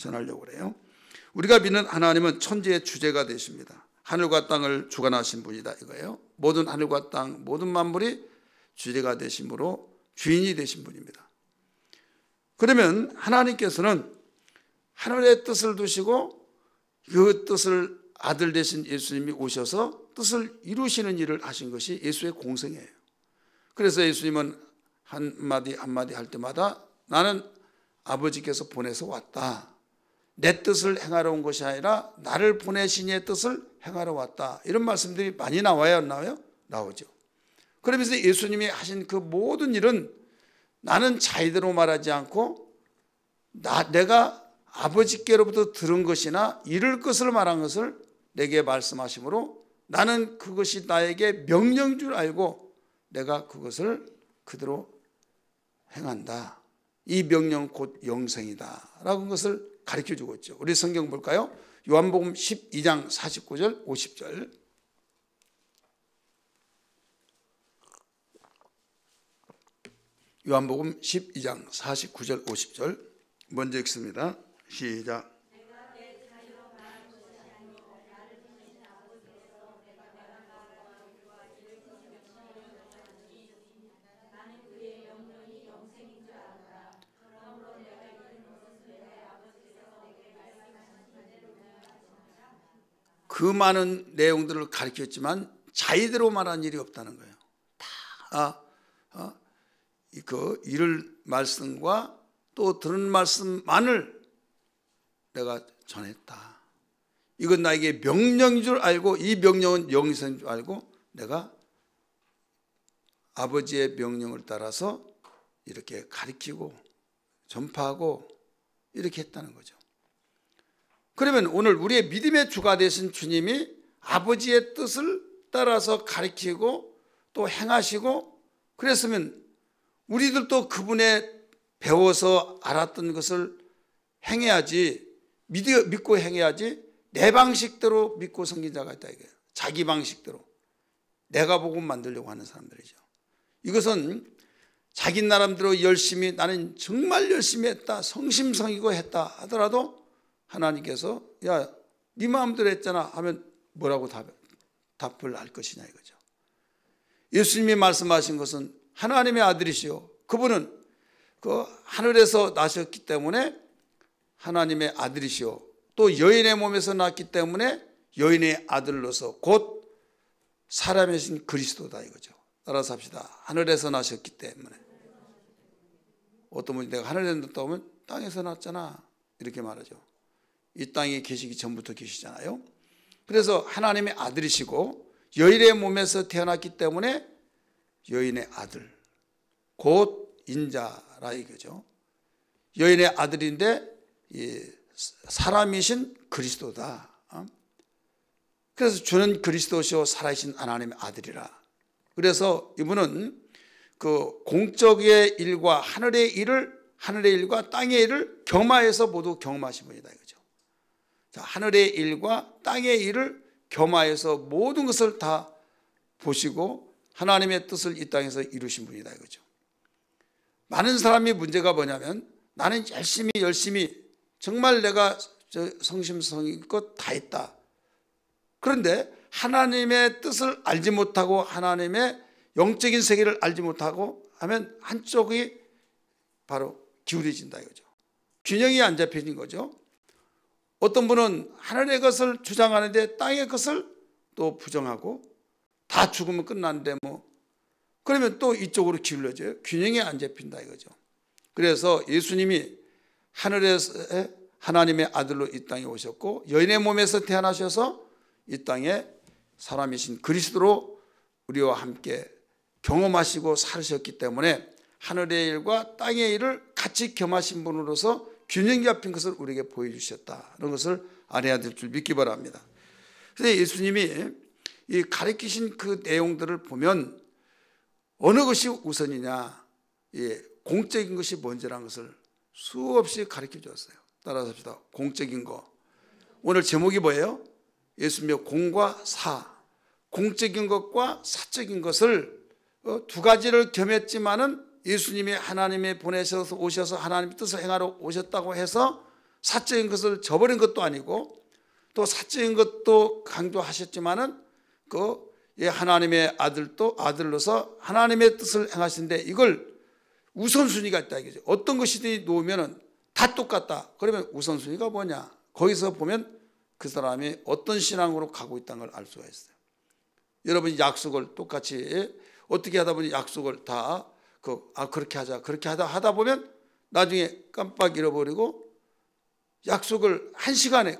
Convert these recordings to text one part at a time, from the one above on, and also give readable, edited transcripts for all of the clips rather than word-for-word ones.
전하려고 그래요. 우리가 믿는 하나님은 천지의 주제가 되십니다. 하늘과 땅을 주관하신 분이다 이거예요. 모든 하늘과 땅 모든 만물이 주제가 되심으로 주인이 되신 분입니다. 그러면 하나님께서는 하늘의 뜻을 두시고 그 뜻을 아들 되신 예수님이 오셔서 뜻을 이루시는 일을 하신 것이 예수의 공생애예요. 그래서 예수님은 한마디 한마디 할 때마다 나는 아버지께서 보내서 왔다. 내 뜻을 행하러 온 것이 아니라 나를 보내신 이의 뜻을 행하러 왔다. 이런 말씀들이 많이 나와야 안 나와요? 나오죠. 그러면서 예수님이 하신 그 모든 일은 나는 자의대로 말하지 않고 내가 아버지께로부터 들은 것이나 이룰 것을 말한 것을 내게 말씀하시므로 나는 그것이 나에게 명령인 줄 알고 내가 그것을 그대로 행한다. 이 명령 곧 영생이다 라는 것을 가르쳐주고 있죠. 우리 성경 볼까요? 요한복음 12장 49절 50절. 요한복음 12장 49절 50절 먼저 읽습니다. 시작. 그 많은 내용들을 가르쳤지만 자의대로 말한 일이 없다는 거예요. 다 이를 말씀과 또 들은 말씀만을 내가 전했다. 이건 나에게 명령인 줄 알고 이 명령은 영생인 줄 알고 내가 아버지의 명령을 따라서 이렇게 가르치고 전파하고 이렇게 했다는 거죠. 그러면 오늘 우리의 믿음의 주가 되신 주님이 아버지의 뜻을 따라서 가르치고 또 행하시고 그랬으면 우리들도 그분의 배워서 알았던 것을 행해야지, 믿고 행해야지. 내 방식대로 믿고 섬긴 자가 있다 이거예요. 자기 방식대로 내가 보고 만들려고 하는 사람들이죠. 이것은 자기 나름대로 열심히 나는 정말 열심히 했다, 성심성의고 했다 하더라도 하나님께서 야, 네 마음대로 했잖아 하면 뭐라고 답을 할 것이냐 이거죠. 예수님이 말씀하신 것은 하나님의 아들이시요, 그분은 그 하늘에서 나셨기 때문에 하나님의 아들이시요, 또 여인의 몸에서 났기 때문에 여인의 아들로서 곧 사람이신 그리스도다 이거죠. 따라서 합시다. 하늘에서 나셨기 때문에. 어떤 분이 내가 하늘에서 났다 하면 땅에서 났잖아 이렇게 말하죠. 이 땅에 계시기 전부터 계시잖아요. 그래서 하나님의 아들이시고 여인의 몸에서 태어났기 때문에 여인의 아들 곧 인자라 이거죠. 여인의 아들인데 사람이신 그리스도다. 그래서 주는 그리스도시요 살아계신 하나님의 아들이라. 그래서 이분은 그 공적의 일과 하늘의 일과 땅의 일을 겸하여서 모두 경험하신 분이다 이거죠. 자, 하늘의 일과 땅의 일을 겸하여서 모든 것을 다 보시고 하나님의 뜻을 이 땅에서 이루신 분이다 이거죠. 많은 사람이 문제가 뭐냐면 나는 열심히 정말 내가 성심성의껏 다 했다. 그런데 하나님의 뜻을 알지 못하고 하나님의 영적인 세계를 알지 못하고 하면 한쪽이 바로 기울어진다 이거죠. 균형이 안 잡혀진 거죠. 어떤 분은 하늘의 것을 주장하는데 땅의 것을 또 부정하고 다 죽으면 끝나는데 그러면 또 이쪽으로 기울어져요. 균형이 안 잡힌다 이거죠. 그래서 예수님이 하늘에서 하나님의 아들로 이 땅에 오셨고 여인의 몸에서 태어나셔서 이 땅에 사람이신 그리스도로 우리와 함께 경험하시고 살으셨기 때문에 하늘의 일과 땅의 일을 같이 겸하신 분으로서 균형 잡힌 것을 우리에게 보여주셨다는 것을 알아야 될 줄 믿기 바랍니다. 그래서 예수님이 이 가르치신 그 내용들을 보면 어느 것이 우선이냐, 공적인 것이 뭔지라는 것을 수없이 가르쳐 주었어요. 따라서 합시다. 공적인 거. 오늘 제목이 뭐예요? 예수님의 공과 사. 공적인 것과 사적인 것을 두 가지를 겸했지만은 예수님이 하나님의 보내셔서 오셔서 하나님의 뜻을 행하러 오셨다고 해서 사적인 것을 저버린 것도 아니고 또 사적인 것도 강조하셨지만은 하나님의 아들로서 하나님의 뜻을 행하시는데 이걸 우선순위가 있다 이거죠. 어떤 것이든지 놓으면은 다 똑같다. 그러면 우선순위가 뭐냐? 거기서 보면 그 사람이 어떤 신앙으로 가고 있다는 걸 알 수가 있어요. 여러분이 약속을 똑같이 어떻게 하다 보니 약속을 다 그렇게 하다 보면 나중에 깜빡 잃어버리고 약속을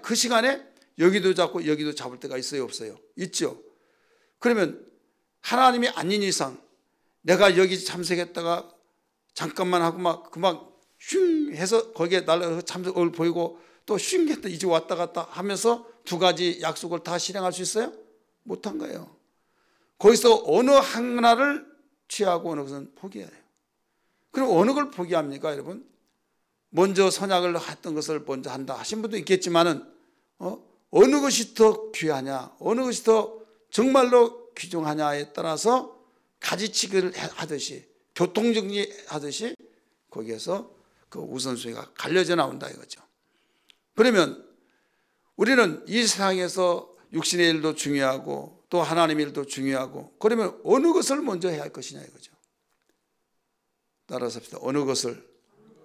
그 시간에 여기도 잡고 여기도 잡을 때가 있어요, 없어요? 있죠. 그러면 하나님이 아닌 이상 내가 여기 참석했다가 잠깐만 하고 막 슝 해서 거기에 날아가서 참석을 보이고 또 슝 했다 이제 왔다 갔다 하면서 두 가지 약속을 다 실행할 수 있어요? 못한 거예요. 거기서 어느 하나를 취하고 어느 것은 포기해야 돼요. 그럼 어느 걸 포기합니까, 여러분? 먼저 선약을 했던 것을 먼저 한다 하신 분도 있겠지만은 어느 것이 더 귀하냐, 어느 것이 더 정말로 귀중하냐에 따라서 가지치기를 하듯이 교통정리하듯이 거기에서 그 우선순위가 갈려져 나온다 이거죠. 그러면 우리는 이 세상에서 육신의 일도 중요하고 또 하나님의 일도 중요하고 그러면 어느 것을 먼저 해야 할 것이냐 이거죠. 따라서 합시다. 어느 것을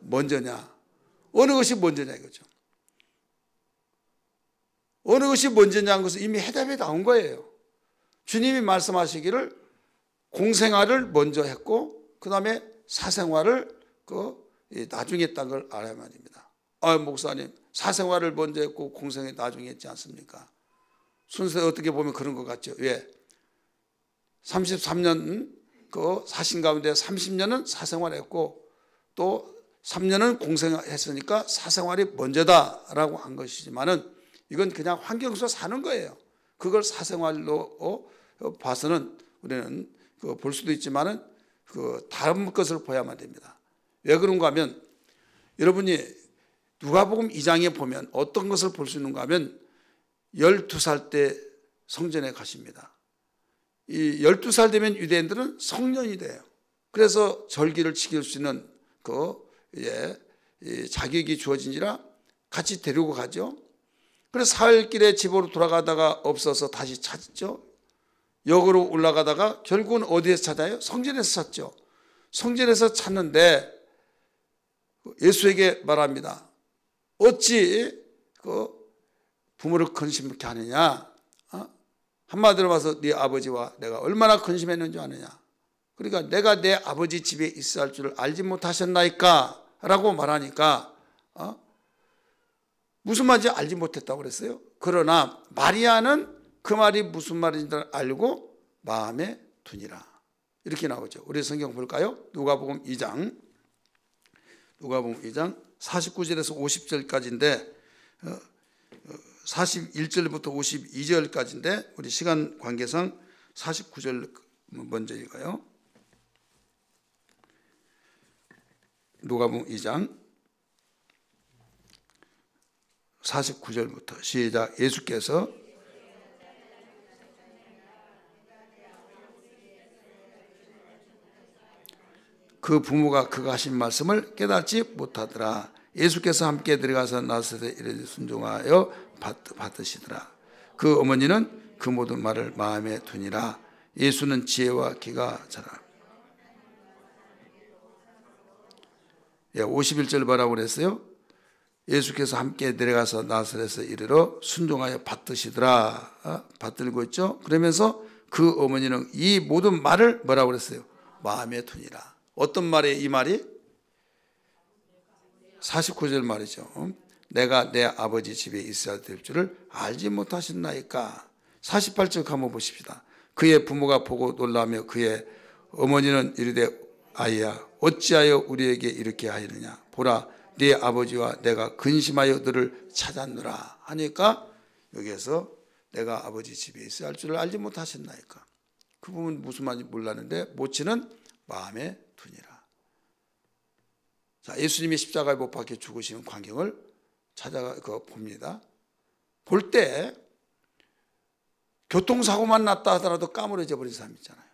먼저냐, 어느 것이 먼저냐 이거죠. 어느 것이 먼저냐는 것은 이미 해답이 나온 거예요. 주님이 말씀하시기를 공생활을 먼저 했고 그 다음에 사생활을 나중에 했다는 걸 알아야 말입니다. 목사님 사생활을 먼저 했고 공생을 나중에 했지 않습니까? 순서에 어떻게 보면 그런 것 같죠. 왜? 33년 사신 가운데 30년은 사생활했고 또 3년은 공생했으니까 사생활이 먼저다라고 한 것이지만은 이건 그냥 환경 속에서 사는 거예요. 그걸 사생활로 봐서는 우리는 볼 수도 있지만은 다른 것을 봐야만 됩니다. 왜 그런가 하면 여러분이 누가복음 2장에 보면 어떤 것을 볼 수 있는가 하면 12살 때 성전에 가십니다. 이 12살 되면 유대인들은 성년이 돼요. 그래서 절기를 지킬 수 있는 자격이 주어진지라 같이 데리고 가죠. 그래서 사흘길에 집으로 돌아가다가 없어서 다시 찾죠. 역으로 올라가다가 결국은 어디에서 찾아요? 성전에서 찾죠. 성전에서 찾는데 예수에게 말합니다. 어찌 부모를 근심케 하느냐? 한마디로 봐서 네 아버지와 내가 얼마나 근심했는지 아느냐? 그러니까 내가 내 아버지 집에 있어야 할 줄을 알지 못하셨나이까? 라고 말하니까 무슨 말인지 알지 못했다고 그랬어요. 그러나 마리아는 그 말이 무슨 말인지 알고 마음에 두니라. 이렇게 나오죠. 우리 성경 볼까요? 누가복음 2장 49절에서 50절까지인데 41절부터 52절까지인데 우리 시간 관계상 49절 먼저 읽어요. 누가복음 2장 49절부터 시작. 예수께서 그 부모가 그가 하신 말씀을 깨닫지 못하더라. 예수께서 함께 들어가서 나사렛에 이르되 순종하여 받으시더라. 그 어머니는 그 모든 말을 마음에 두니라. 예수는 지혜와 기가 자라. 51절 뭐라고 그랬어요? 예수께서 함께 내려가서 나사렛에 이르러 순종하여 받으시더라. 받들고 있죠. 그러면서 그 어머니는 이 모든 말을 뭐라고 그랬어요? 마음에 두니라. 어떤 말이에요? 이 말이 49절 말이죠. 내가 내 아버지 집에 있어야 될 줄을 알지 못하셨나이까. 48절 한번 보십시다. 그의 부모가 보고 놀라며 그의 어머니는 이르되 아이야 어찌하여 우리에게 이렇게 하였느냐. 보라 네 아버지와 내가 근심하여 너를 찾았노라 하니까 여기에서 내가 아버지 집에 있어야 할 줄을 알지 못하셨나이까. 그 부분 무슨 말인지 몰랐는데 모친은 마음에 두니라. 자, 예수님이 십자가에 못 박혀 죽으시는 광경을 봅니다. 볼 때 교통사고만 났다 하더라도 까무러져 버린 사람 있잖아요.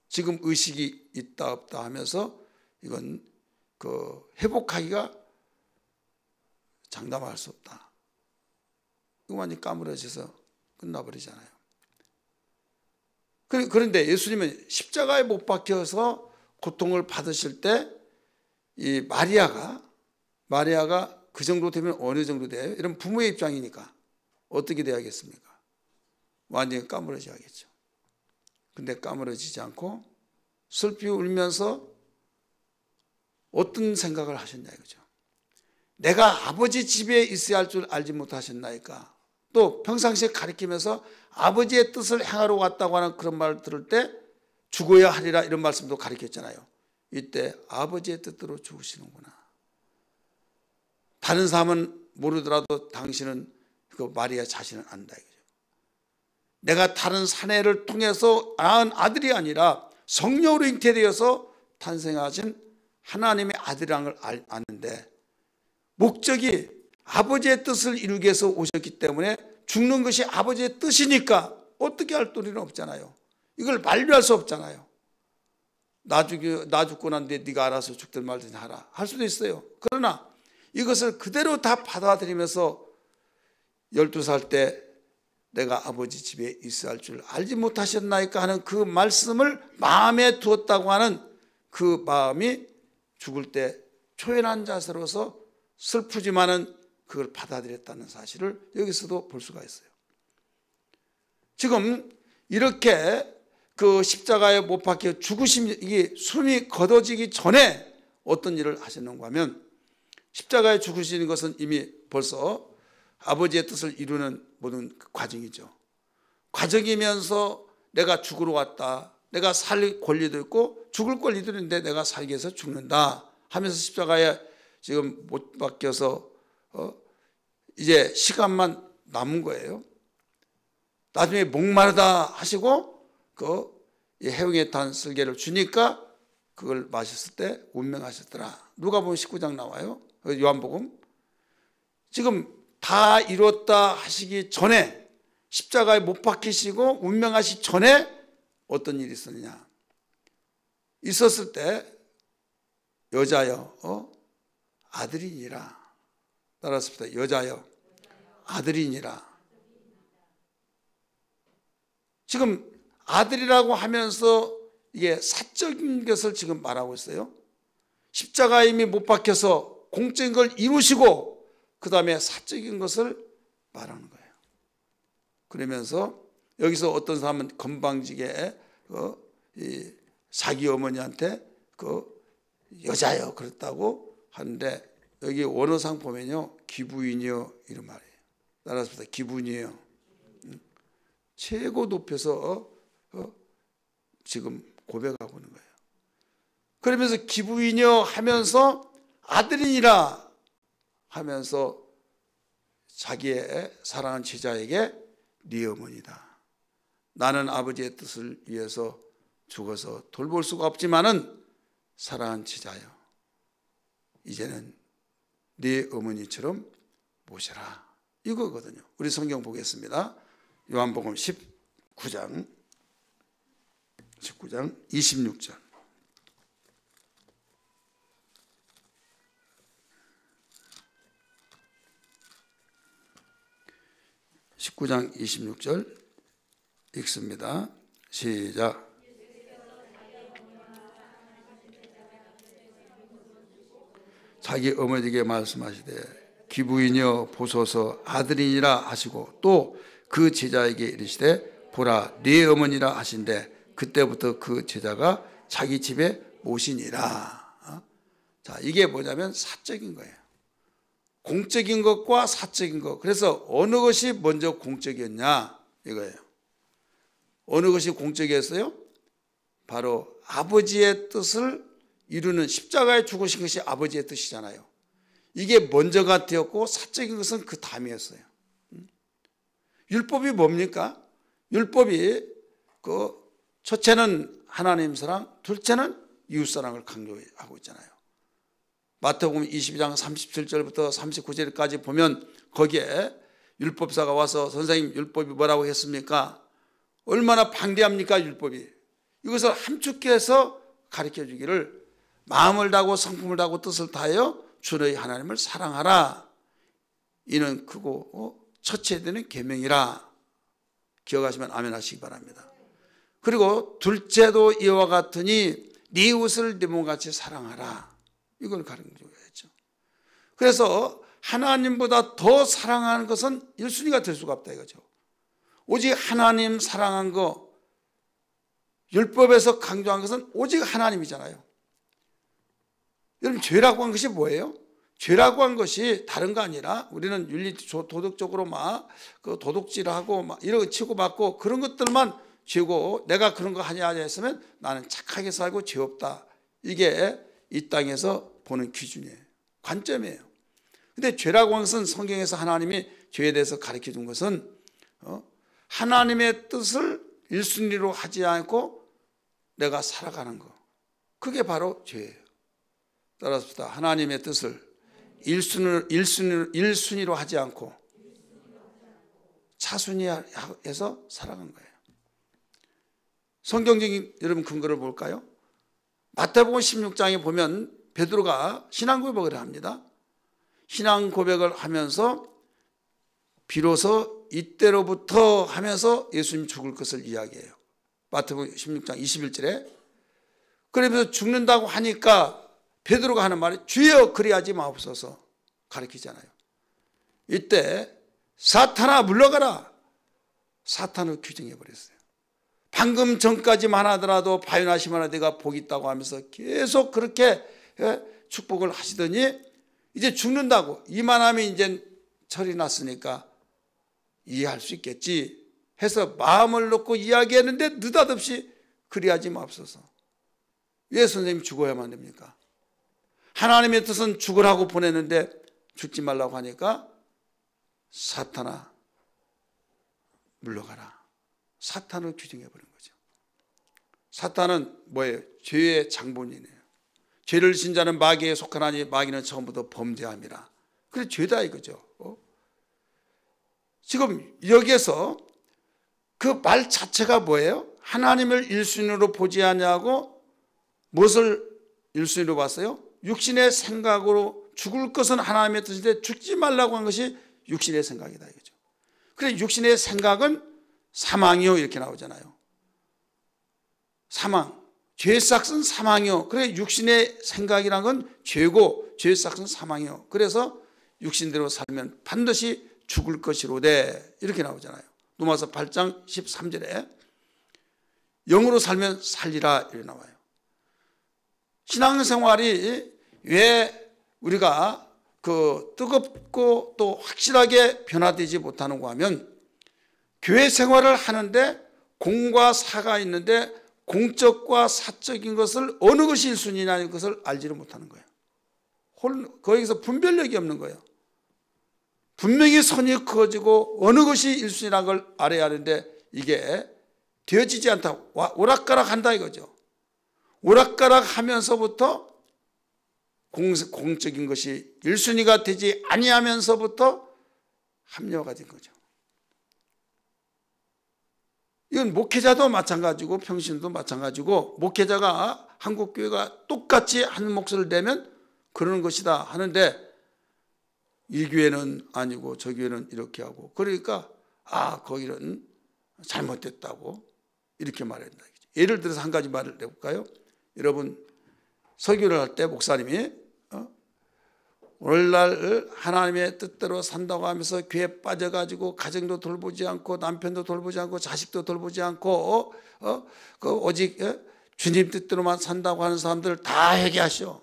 지금 의식이 있다 없다 하면서 이건 회복하기가 장담할 수 없다. 이거 완전히 까무러져서 끝나버리잖아요. 그런데 예수님은 십자가에 못 박혀서 고통을 받으실 때 이 마리아가 그 정도 되면 어느 정도 돼요? 이런 부모의 입장이니까 어떻게 돼야겠습니까? 완전히 까무러져야겠죠. 근데 까무러지지 않고 슬피 울면서 어떤 생각을 하셨냐 이거죠. 내가 아버지 집에 있어야 할 줄 알지 못하셨나이까. 또 평상시에 가리키면서 아버지의 뜻을 행하러 왔다고 하는 그런 말을 들을 때 죽어야 하리라 이런 말씀도 가리켰잖아요. 이때 아버지의 뜻대로 죽으시는구나. 다른 사람은 모르더라도 당신은 그 마리아 자신은 안다 이거죠. 내가 다른 사내를 통해서 낳은 아들이 아니라 성령으로 잉태되어서 탄생하신 하나님의 아들이라는 걸 아는데 목적이 아버지의 뜻을 이루기 위해서 오셨기 때문에 죽는 것이 아버지의 뜻이니까 어떻게 할 도리는 없잖아요. 이걸 만류할 수 없잖아요. 나 죽고 난 뒤에 네가 알아서 죽든 말든 하라 할 수도 있어요. 그러나 이것을 그대로 다 받아들이면서 12살 때 내가 아버지 집에 있어야 할 줄 알지 못하셨나이까 하는 그 말씀을 마음에 두었다고 하는 그 마음이 죽을 때 초연한 자세로서 슬프지만은 그걸 받아들였다는 사실을 여기서도 볼 수가 있어요. 지금 이렇게 그 십자가에 못 박혀 이게 숨이 걷어지기 전에 어떤 일을 하셨는가 하면 십자가에 죽으시는 것은 이미 벌써 아버지의 뜻을 이루는 모든 과정이죠. 과정이면서 내가 죽으러 왔다. 내가 살 권리도 있고 죽을 권리도 있는데 내가 살기 위해서 죽는다 하면서 십자가에 지금 못 박혀서 이제 시간만 남은 거예요. 나중에 목마르다 하시고 그 해웅에 탄 쓸개를 주니까 그걸 마셨을 때 운명하셨더라. 누가복음 19장 나와요. 요한복음. 지금 다 이뤘다 하시기 전에 십자가에 못 박히시고 운명하시기 전에 어떤 일이 있었느냐. 있었을 때 여자여 아들이니라. 따라서 여자여 아들이니라. 지금 아들이라고 하면서 이게 사적인 것을 지금 말하고 있어요. 십자가에 이미 못 박혀서 공적인 걸 이루시고 그 다음에 사적인 것을 말하는 거예요. 그러면서 여기서 어떤 사람은 건방지게 자기 어머니한테 여자여 그랬다고 하는데 여기 원어상 보면요 기부인이여 이런 말이에요. 따라서 기부인이에요. 최고 높여서 지금 고백하고 있는 거예요. 그러면서 기부인이여 하면서 아들이니라 하면서 자기의 사랑하는 제자에게 네 어머니다. 나는 아버지의 뜻을 위해서 죽어서 돌볼 수가 없지만은 사랑하는 제자여 이제는 네 어머니처럼 모셔라 이거거든요. 우리 성경 보겠습니다. 요한복음 19장 26절. (19장 26절) 읽습니다. 시작. 자기 어머니에게 말씀하시되 기부인이여 보소서 아들이니라 하시고 또 그 제자에게 이르시되 보라 네 어머니라 하신대 그때부터 그 제자가 자기 집에 모시니라. 자, 이게 뭐냐면 사적인 거예요. 공적인 것과 사적인 것. 그래서 어느 것이 먼저 공적이었냐 이거예요. 어느 것이 공적이었어요? 바로 아버지의 뜻을 이루는 십자가에 죽으신 것이 아버지의 뜻이잖아요. 이게 먼저가 되었고 사적인 것은 그 다음이었어요. 율법이 뭡니까? 율법이 첫째는 하나님 사랑, 둘째는 이웃 사랑을 강조하고 있잖아요. 마태복음 22장 37절부터 39절까지 보면 거기에 율법사가 와서 선생님 율법이 뭐라고 했습니까? 얼마나 방대합니까 율법이. 이것을 함축해서 가르쳐 주기를 마음을 다하고 성품을 다하고 뜻을 다하여 주 너희 하나님을 사랑하라. 이는 크고 첫째 되는 계명이라. 기억하시면 아멘 하시기 바랍니다. 그리고 둘째도 이와 같으니 네 이웃을 네 몸같이 사랑하라. 이걸 가르쳐야죠. 그래서 하나님보다 더 사랑하는 것은 1순위가 될 수가 없다 이거죠. 오직 하나님 사랑한 거, 율법에서 강조한 것은 오직 하나님이잖아요. 여러분, 죄라고 한 것이 뭐예요? 죄라고 한 것이 다른 거 아니라 우리는 윤리 도덕적으로 막 그 도둑질하고 막 이런 거 치고받고 그런 것들만 죄고, 내가 그런 거 하냐 했으면 나는 착하게 살고 죄 없다. 이게 이 땅에서 보는 기준이에요. 관점이에요. 근데 죄라고 하는 것은 성경에서 하나님이 죄에 대해서 가르쳐 준 것은 하나님의 뜻을 1순위로 하지 않고 내가 살아가는 거. 그게 바로 죄예요. 따라서 하나님의 뜻을 1순위로 하지 않고 차순위해서 살아간 거예요. 성경적인 여러분 근거를 볼까요? 마태복음 16장에 보면 베드로가 신앙 고백을 합니다. 신앙 고백을 하면서 비로소 이때로부터 하면서 예수님 죽을 것을 이야기해요. 마태복음 16장 21절에. 그러면서 죽는다고 하니까 베드로가 하는 말이 주여 그리하지 마옵소서 가르치잖아요. 이때 사탄아 물러가라. 사탄을 규정해 버렸어요. 방금 전까지만 하더라도 바요나시마나 내가 복이 있다고 하면서 계속 그렇게 축복을 하시더니 이제 죽는다고, 이만하면 이제 철이 났으니까 이해할 수 있겠지 해서 마음을 놓고 이야기했는데 느닷없이 그리하지 마옵소서. 왜 선생님이 죽어야만 됩니까? 하나님의 뜻은 죽으라고 보냈는데 죽지 말라고 하니까 사탄아 물러가라. 사탄을 규정해 버린 거죠. 사탄은 뭐예요? 죄의 장본이네요. 죄를 진 자는 마귀에 속하나니 마귀는 처음부터 범죄함이라. 그래 죄다 이거죠. 지금 여기에서 그 말 자체가 뭐예요? 하나님을 1순위로 보지 않냐고 무엇을 1순위로 봤어요? 육신의 생각으로 죽을 것은 하나님의 뜻인데 죽지 말라고 한 것이 육신의 생각이다 이거죠. 그래 육신의 생각은 사망이요 이렇게 나오잖아요. 사망, 죄의 싹은 사망이요. 그래 육신의 생각이란 건 죄고 죄의 싹은 사망이요. 그래서 육신대로 살면 반드시 죽을 것이로되 이렇게 나오잖아요. 로마서 8장 13절에 영으로 살면 살리라 이렇게 나와요. 신앙생활이 왜 우리가 그 뜨겁고 또 확실하게 변화되지 못하는가 하면 교회 생활을 하는데 공과 사가 있는데 공적과 사적인 것을 어느 것이 1순위냐는 것을 알지를 못하는 거예요. 거기서 분별력이 없는 거예요. 분명히 선이 커지고 어느 것이 1순위라는 걸 알아야 하는데 이게 되어지지 않다. 오락가락 한다 이거죠. 오락가락 하면서부터 공적인 것이 1순위가 되지 아니하면서부터 합리화가 된 거죠. 이건 목회자도 마찬가지고 평신도 마찬가지고 목회자가 한국교회가 똑같이 한 몫을 내면 그러는 것이다 하는데 이 교회는 아니고 저 교회는 이렇게 하고 그러니까 거기는 잘못됐다고 이렇게 말한다. 예를 들어서 한 가지 말을 해볼까요? 여러분 설교를 할 때 목사님이 오늘날 하나님의 뜻대로 산다고 하면서 교회에 빠져가지고 가정도 돌보지 않고 남편도 돌보지 않고 자식도 돌보지 않고 오직 주님 뜻대로만 산다고 하는 사람들 다 회개하시오.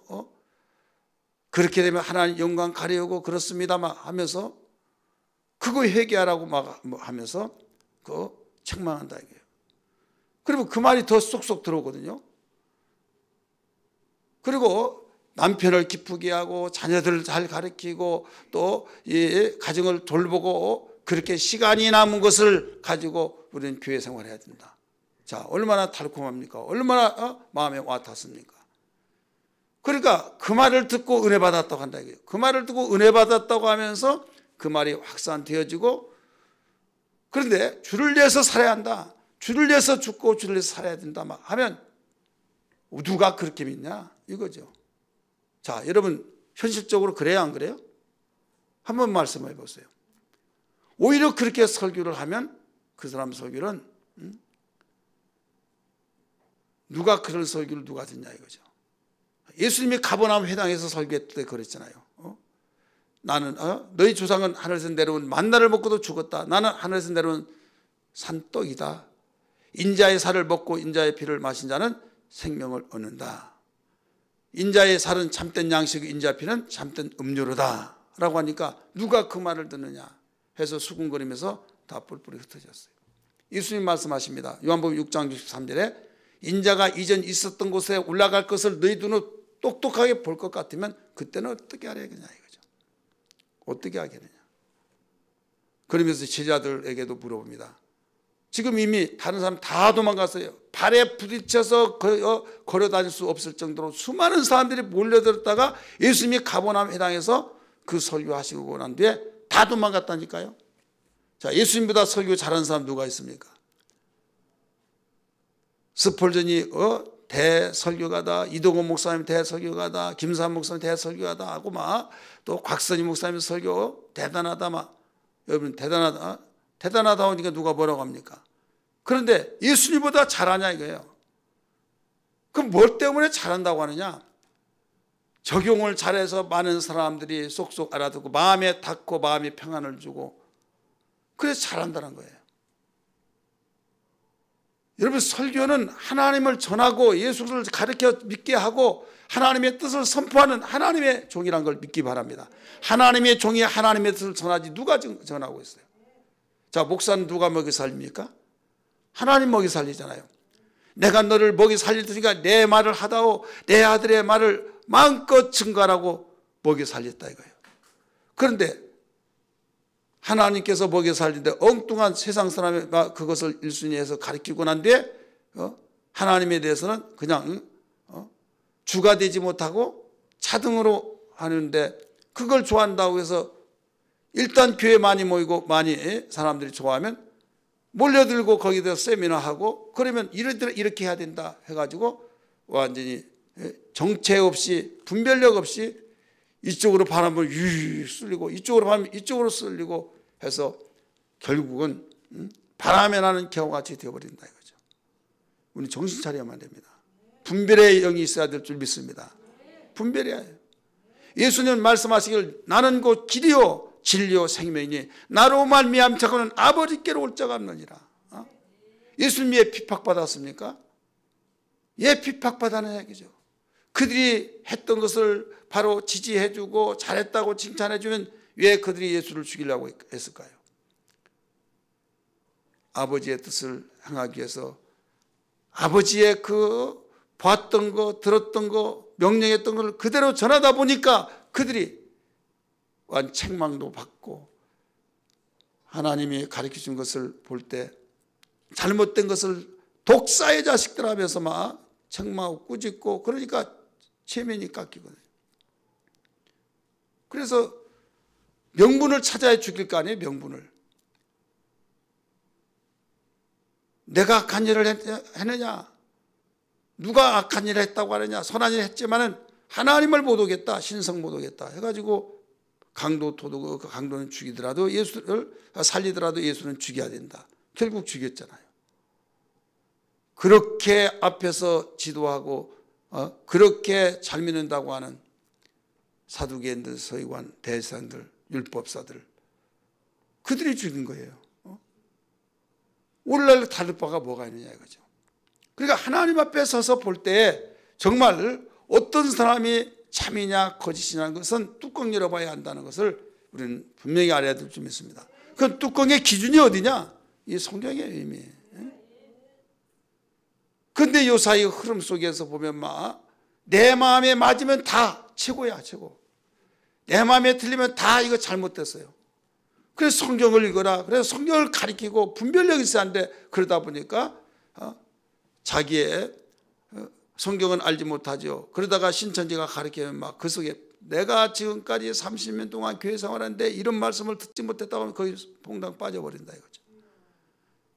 그렇게 되면 하나님 영광 가려우고 그렇습니다만 하면서 그거 회개하라고 막 하면서 책망한다 이게요. 그리고 그 말이 더 쏙쏙 들어오거든요. 그리고 남편을 기쁘게 하고 자녀들을 잘 가르치고 또 이 가정을 돌보고 그렇게 시간이 남은 것을 가지고 우리는 교회 생활해야 된다. 자, 얼마나 달콤합니까? 얼마나 마음에 와닿습니까? 그러니까 그 말을 듣고 은혜 받았다고 한다 이거예요. 그 말을 듣고 은혜 받았다고 하면서 그 말이 확산되어지고 그런데 주를 위해서 살아야 한다. 주를 위해서 죽고 주를 위해서 살아야 된다 막 하면 누가 그렇게 믿냐 이거죠. 자, 여러분 현실적으로 그래요 안 그래요? 한번 말씀해 보세요. 오히려 그렇게 설교를 하면 그 사람 설교는 누가 그런 설교를 누가 듣냐 이거죠. 예수님이 가버나움 회당에서 설교했을 때 그랬잖아요. 나는 너희 조상은 하늘에서 내려온 만나를 먹고도 죽었다. 나는 하늘에서 내려온 산떡이다. 인자의 살을 먹고 인자의 피를 마신 자는 생명을 얻는다. 인자의 살은 참된 양식, 인자의 피는 참된 음료로다 라고 하니까 누가 그 말을 듣느냐 해서 수군거리면서 다 뿔뿔이 흩어졌어요. 예수님 말씀하십니다. 요한복음 6장 63절에 인자가 이전 있었던 곳에 올라갈 것을 너희 눈으로 똑똑하게 볼 것 같으면 그때는 어떻게 하려겠냐 이거죠. 어떻게 하겠느냐. 그러면서 제자들에게도 물어봅니다. 지금 이미 다른 사람 다 도망갔어요. 발에 부딪혀서 걸어 다닐 수 없을 정도로 수많은 사람들이 몰려들었다가 예수님이 가버나움 회당에서 그 설교하시고 난 뒤에 다 도망갔다니까요. 자, 예수님보다 설교 잘하는 사람 누가 있습니까? 스폴전이 대설교가다, 이동원 목사님 대설교가다, 김삼 목사님 대설교가다 하고 막 또 곽선희 목사님 설교 대단하다 막 여러분 대단하다 하니까 누가 뭐라고 합니까? 그런데 예수님보다 잘하냐 이거예요. 그럼 뭘 때문에 잘한다고 하느냐? 적용을 잘해서 많은 사람들이 쏙쏙 알아듣고 마음에 닿고 마음에 평안을 주고 그래서 잘한다는 거예요. 여러분 설교는 하나님을 전하고 예수를 가르쳐 믿게 하고 하나님의 뜻을 선포하는 하나님의 종이라는 걸 믿기 바랍니다. 하나님의 종이 하나님의 뜻을 전하지 누가 전하고 있어요? 자, 목사는 누가 먹이 살립니까? 하나님 먹이 살리잖아요. 내가 너를 먹이 살릴 테니까 내 말을 하다오 내 아들의 말을 마음껏 증거하라고 먹이 살렸다 이거예요. 그런데 하나님께서 먹여 살리는데 엉뚱한 세상 사람이 그것을 1순위해서 가르치고 난 뒤에 하나님에 대해서는 그냥 주가 되지 못하고 차등으로 하는데 그걸 좋아한다고 해서 일단 교회 많이 모이고 많이 사람들이 좋아하면 몰려들고 거기다 세미나하고 그러면 이렇게 해야 된다 해가지고 완전히 정체 없이 분별력 없이 이쪽으로 바람을 유유 쏠리고 이쪽으로 바람을 이쪽으로 쏠리고 해서 결국은 바람에 나는 겨우같이 되어버린다 이거죠. 우리 정신 차려야만 됩니다. 분별의 영이 있어야 될 줄 믿습니다. 분별해야 해요. 예수님 말씀하시길 나는 곧 길이요 진리요 생명이니 나로 말미암 자고는 아버지께로 올 자가 없느니라. 예수님 왜 핍박받았습니까? 예, 핍박받았는 얘기죠. 그들이 했던 것을 바로 지지해주고 잘했다고 칭찬해주면 왜 그들이 예수를 죽이려고 했을까요? 아버지의 뜻을 행하기 위해서 아버지의 그 봤던 거 들었던 거 명령했던 것을 그대로 전하다 보니까 그들이 책망도 받고 하나님이 가르쳐준 것을 볼 때 잘못된 것을 독사의 자식들 하면서 막 책망하고 꾸짖고 그러니까 체면이 깎이거든요. 그래서 명분을 찾아야 죽일 거 아니에요. 명분을. 내가 악한 일을 했느냐 누가 악한 일을 했다고 하느냐 선한 일을 했지만은 하나님을 못 오겠다 신성 못 오겠다 해가지고 강도 도둑 그 강도는 죽이더라도 예수를 살리더라도 예수는 죽여야 된다. 결국 죽였잖아요. 그렇게 앞에서 지도하고 그렇게 잘 믿는다고 하는 사두개인들 서기관 대제사장들 율법사들 그들이 죽인 거예요. 오늘날 다를 바가 뭐가 있느냐 이거죠. 그러니까 하나님 앞에 서서 볼 때 정말 어떤 사람이 참이냐 거짓이냐는 것은 뚜껑 열어봐야 한다는 것을 우리는 분명히 알아야 될 줄 믿습니다. 그 뚜껑의 기준이 어디냐? 이 성경의 의미. 그런데 요 사이 흐름 속에서 보면 막 내 마음에 맞으면 다 최고야 최고. 내 마음에 틀리면 다 이거 잘못됐어요. 그래서 성경을 읽어라. 그래서 성경을 가리키고 분별력이 있어야 하는데 그러다 보니까 자기의 성경은 알지 못하죠. 그러다가 신천지가 가르치면 막 그 속에 내가 지금까지 30년 동안 교회 생활하는데 이런 말씀을 듣지 못했다고 하면 거의 봉당 빠져버린다 이거죠.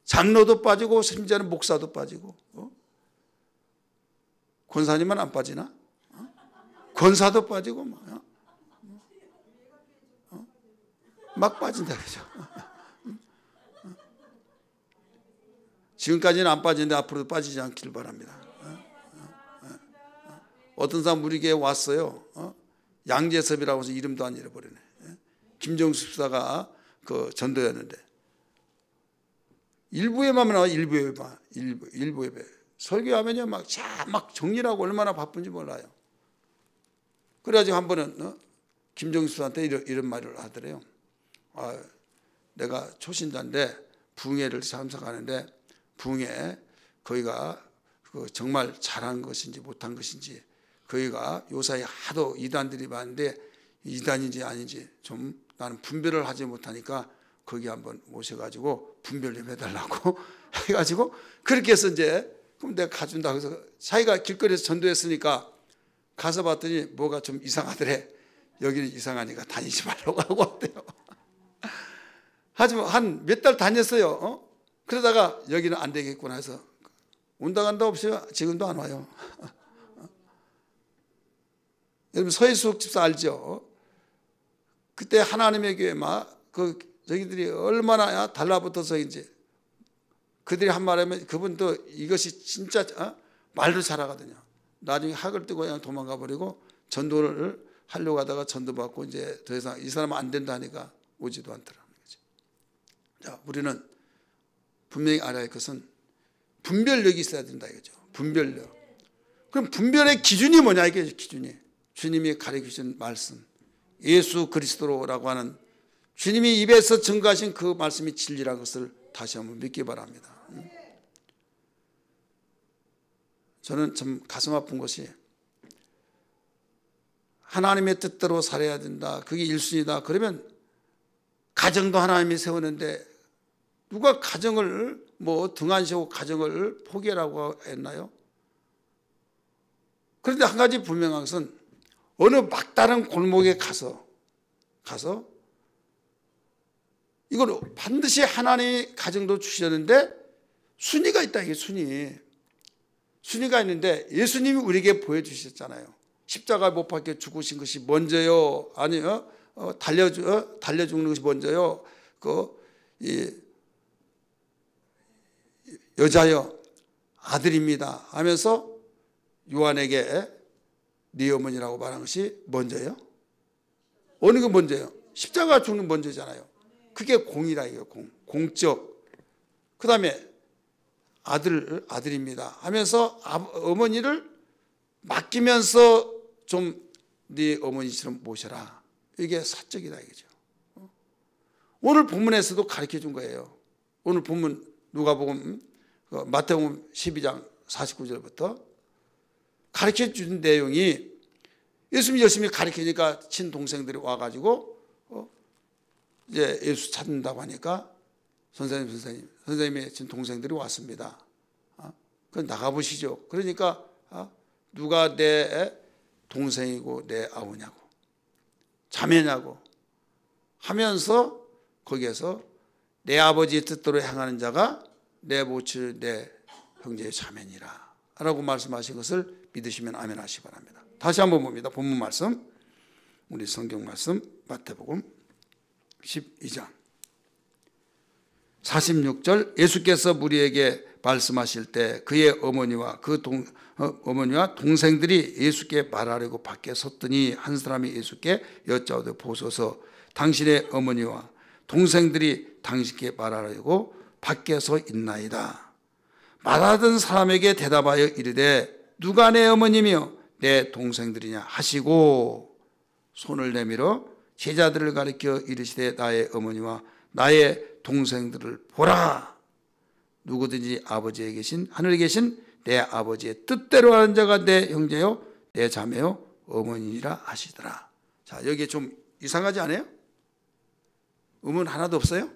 장로도 빠지고 심지어는 목사도 빠지고 권사님은 안 빠지나? 권사도 빠지고 막 빠진다 그죠? 지금까지는 안 빠지는데 앞으로도 빠지지 않길 바랍니다. 어떤 사람 우리 교회에 왔어요. 양재섭이라고 해서 이름도 안 잃어버리네. 김정수 집사가 그 전도였는데 일부 예배만 나와. 일부 예배 설교하면요 막 정리하고 얼마나 바쁜지 몰라요. 그래가지고 한 번은 김정수 집사한테 이런 말을 하더래요. 내가 초신자인데 부흥회를 참석하는데 부흥회 거기가 정말 잘한 것인지 못한 것인지 거기가 요사이 하도 이단들이 많은데 이단인지 아닌지 좀 나는 분별을 하지 못하니까 거기 한번 모셔가지고 분별 좀 해달라고 해가지고 그렇게 해서 이제 그럼 내가 가준다. 그래서 자기가 길거리에서 전도했으니까 가서 봤더니 뭐가 좀 이상하더래. 여기는 이상하니까 다니지 말라고 하고 왔대요. 하지만 한 몇 달 다녔어요. 그러다가 여기는 안 되겠구나 해서 온다 간다 없이 지금도 안 와요. 여러분 서희숙 집사 알죠? 그때 하나님의 교회 저기들이 얼마나 달라붙어서인지 그들이 한 말하면 그분도 이것이 진짜 말도 잘하거든요. 나중에 학을 뜨고 그냥 도망가 버리고 전도를 하려고 하다가 전도받고 이제 더 이상 이 사람은 안 된다 하니까 오지도 않더라는 거죠. 자, 우리는 분명히 알아야 할 것은 분별력이 있어야 된다 이거죠. 분별력. 그럼 분별의 기준이 뭐냐 이게 기준이. 주님이 가르치신 말씀, 예수 그리스도라고 하는 주님이 입에서 증거하신 그 말씀이 진리라는 것을 다시 한번 믿기 바랍니다. 저는 참 가슴 아픈 것이 하나님의 뜻대로 살아야 된다. 그게 1순위다. 그러면 가정도 하나님이 세우는데 누가 가정을 등한시하고 가정을 포기하라고 했나요? 그런데 한 가지 분명한 것은 어느 막다른 골목에 가서 이걸 반드시 하나님이 가정도 주셨는데 순위가 있다. 이게 순위가 있는데 예수님이 우리에게 보여주셨잖아요. 십자가 못 박혀 죽으신 것이 먼저요, 아니요 달려 죽는 것이 먼저요, 이 여자여 아들입니다 하면서 요한에게 네 어머니라고 말한 것이 먼저요? 어느 게 먼저요? 십자가 죽는 먼저잖아요. 그게 공이라 이거예요. 공적. 그 다음에 아들입니다 하면서 어머니를 맡기면서 좀 네 어머니처럼 모셔라. 이게 사적이다 이거죠. 오늘 본문에서도 가르쳐 준 거예요. 오늘 본문 누가복음 마태복음 12장 49절부터 가르쳐 준 내용이 예수님이 열심히 가르치니까 친동생들이 와가지고 이제 예수 찾는다고 하니까 선생님의 친동생들이 왔습니다. 그럼 나가보시죠. 그러니까 누가 내 동생이고 내 아우냐고 자매냐고 하면서 거기에서 내 아버지의 뜻대로 행하는 자가 내 모치 내 형제의 자매니라 라고 말씀하신 것을 믿으시면 아멘 하시기 바랍니다. 다시 한번 봅니다. 본문 말씀, 우리 성경 말씀 마태복음 12장 46절 예수께서 무리에게 말씀하실 때 그의 어머니와 어머니와 동생들이 예수께 말하려고 밖에 섰더니 한 사람이 예수께 여짜오되 보소서 당신의 어머니와 동생들이 당신께 말하려고 밖에 서 있나이다. 말하던 사람에게 대답하여 이르되 누가 내 어머니며 내 동생들이냐 하시고 손을 내밀어 제자들을 가리켜 이르시되 나의 어머니와 나의 동생들을 보라. 누구든지 아버지에 계신 하늘에 계신 내 아버지의 뜻대로 하는 자가 내 형제요 내 자매요 어머니라 하시더라. 자, 여기에 좀 이상하지 않아요? 의문 하나도 없어요?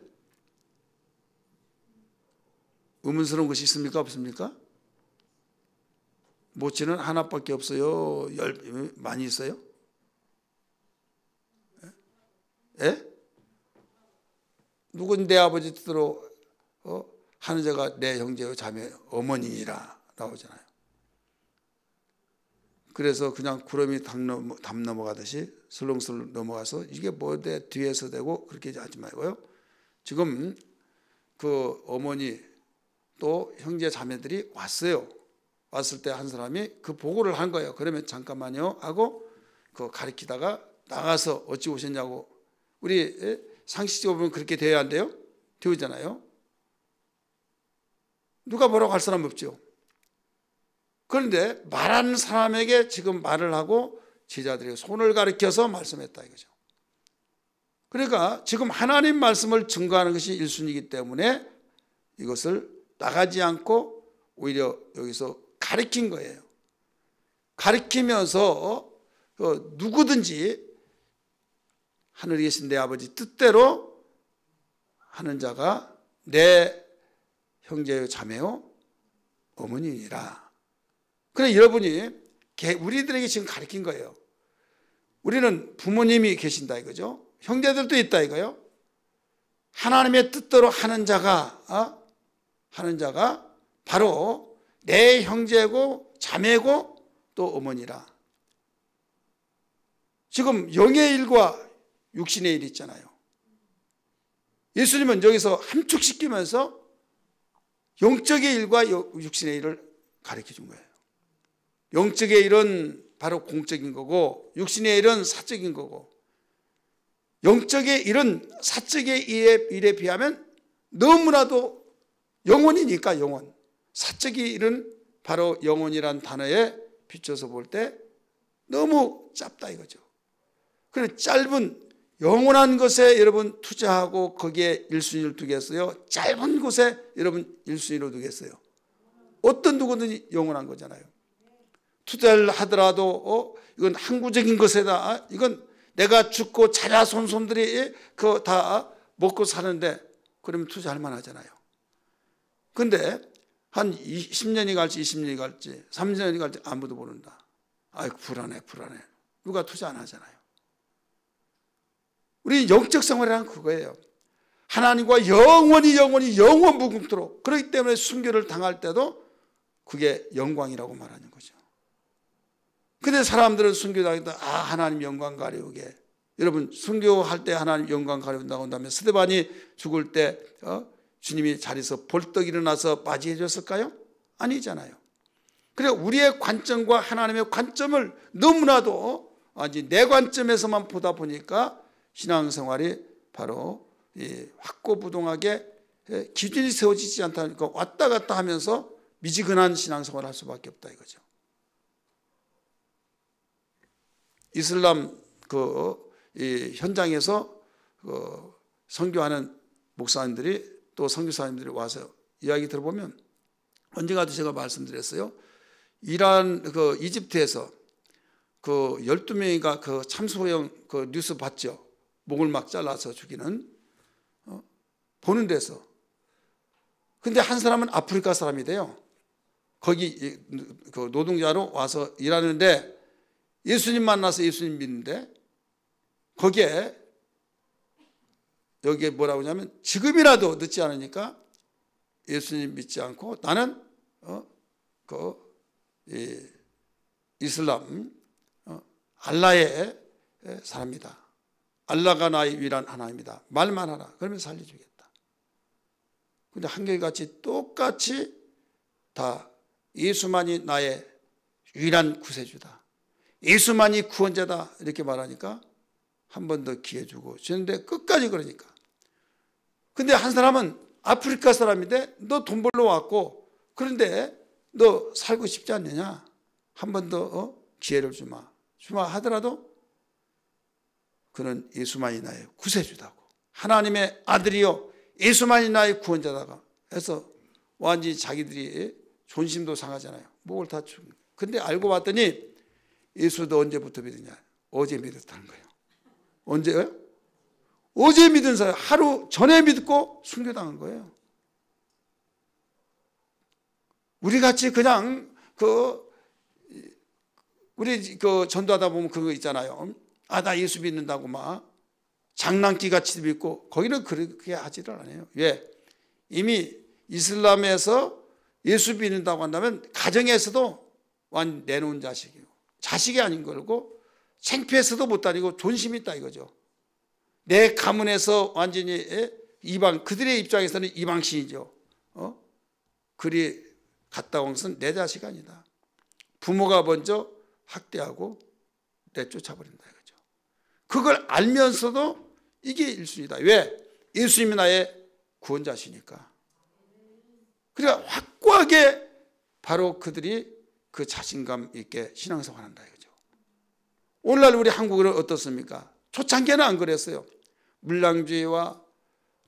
의문스러운 것이 있습니까? 없습니까? 모치는 하나밖에 없어요? 많이 있어요? 예? 누군 내 아버지 뜻대로 하는 자가 내 형제요 자매 어머니라 나오잖아요. 그래서 그냥 구름이 담 넘어가듯이 슬렁슬렁 넘어가서 이게 뭐대 뒤에서 되고 그렇게 하지 말고요. 지금 그 어머니 또 형제 자매들이 왔어요. 왔을 때 한 사람이 그 보고를 한 거예요. 그러면 잠깐만요 하고 그 가리키다가 나가서 어찌 오셨냐고. 우리 상식적으로 보면 그렇게 돼야 안 돼요? 되잖아요. 누가 뭐라고 할 사람 없죠. 그런데 말하는 사람에게 지금 말을 하고 제자들이 손을 가리켜서 말씀했다 이거죠. 그러니까 지금 하나님 말씀을 증거하는 것이 1순위이기 때문에 이것을 나가지 않고 오히려 여기서 가리킨 거예요. 가리키면서 누구든지 하늘에 계신 내 아버지 뜻대로 하는 자가 내 형제요 자매요 어머니니라. 그래 여러분이 우리들에게 지금 가르친 거예요. 우리는 부모님이 계신다 이거죠. 형제들도 있다 이거요. 하나님의 뜻대로 하는 자가 바로 내 형제고 자매고 또 어머니라. 지금 영의 일과 육신의 일 있잖아요. 예수님은 여기서 함축시키면서 영적의 일과 육신의 일을 가르쳐 준 거예요. 영적의 일은 바로 공적인 거고 육신의 일은 사적인 거고, 영적의 일은 사적의 일에 비하면 너무나도 영혼이니까 영혼, 사적의 일은 바로 영혼이란 단어에 비춰서 볼 때 너무 짧다 이거죠. 그래서 짧은 영원한 것에 여러분 투자하고 거기에 1순위를 두겠어요? 짧은 곳에 여러분 1순위로 두겠어요? 어떤 누구든지 영원한 거잖아요. 투자를 하더라도 이건 항구적인 것에다 이건 내가 죽고 자자손손들이 그거 다 먹고 사는데 그러면 투자할 만하잖아요. 근데 한 10년이 갈지 20년이 갈지 30년이 갈지 아무도 모른다. 아이고 불안해. 누가 투자 안 하잖아요. 우리 영적 생활이란 그거예요. 하나님과 영원히 영원 무궁토록. 그렇기 때문에 순교를 당할 때도 그게 영광이라고 말하는 거죠. 근데 사람들은 순교당할 때 하나님 영광 가려우게. 여러분 순교할 때 하나님 영광 가려운다고 한다면 스데반이 죽을 때 주님이 자리에서 벌떡 일어나서 맞이해 줬을까요? 아니잖아요. 그래 우리의 관점과 하나님의 관점을 너무나도 내 관점에서만 보다 보니까 신앙생활이 바로 확고부동하게 기준이 세워지지 않다니까 왔다 갔다 하면서 미지근한 신앙생활을 할 수밖에 없다 이거죠. 이슬람 현장에서 선교하는 목사님들이 또 선교사님들이 와서 이야기 들어보면 언젠가도 제가 말씀드렸어요. 이란 이집트에서 12명이가 참소형 뉴스 봤죠. 목을 막 잘라서 죽이는 보는 데서. 근데 한 사람은 아프리카 사람이래요. 거기 노동자로 와서 일하는데 예수님 만나서 예수님 믿는데 거기에 여기에 뭐라고 하냐면 지금이라도 늦지 않으니까 예수님 믿지 않고 나는 이슬람 알라의 사람이다. 알라가 나의 유일한 하나님이다. 말만 하라. 그러면 살려주겠다. 근데 한결같이 똑같이 다 예수만이 나의 유일한 구세주다. 예수만이 구원자다. 이렇게 말하니까 한 번 더 기회 주고 주는데 끝까지 그러니까. 근데 한 사람은 아프리카 사람인데 너 돈 벌러 왔고 그런데 너 살고 싶지 않느냐? 한 번 더 기회를 주마 하더라도 그는 예수만이 나의 구세주다고, 하나님의 아들이요 예수만이 나의 구원자다가 해서 완전히 자기들이 존심도 상하잖아요. 목을 다 죽은 거예요. 근데 알고 봤더니 예수도 언제부터 믿느냐? 어제 믿었다는 거예요. 언제요? 어제 믿은 사람, 하루 전에 믿고 순교당한 거예요. 우리 같이 그냥 우리 전도하다 보면 그거 있잖아요. 나 예수 믿는다고 막 장난기 같이 믿고 거기는 그렇게 하지를 않아요. 왜? 이미 이슬람에서 예수 믿는다고 한다면 가정에서도 완 내놓은 자식이에요. 자식이 아닌 걸고 창피해서도 못 다니고 존심이 있다 이거죠. 내 가문에서 완전히 이방, 그들의 입장에서는 이방신이죠. 그리 갔다 온 것은 내 자식 아니다. 부모가 먼저 학대하고 내쫓아버린다 이거죠. 그걸 알면서도 이게 1순위다. 왜? 예수님이 나의 구원자시니까. 그러니까 확고하게 바로 그들이 그 자신감 있게 신앙생활 한다 이거죠. 오늘날 우리 한국은 어떻습니까? 초창기에는 안 그랬어요. 물량주의와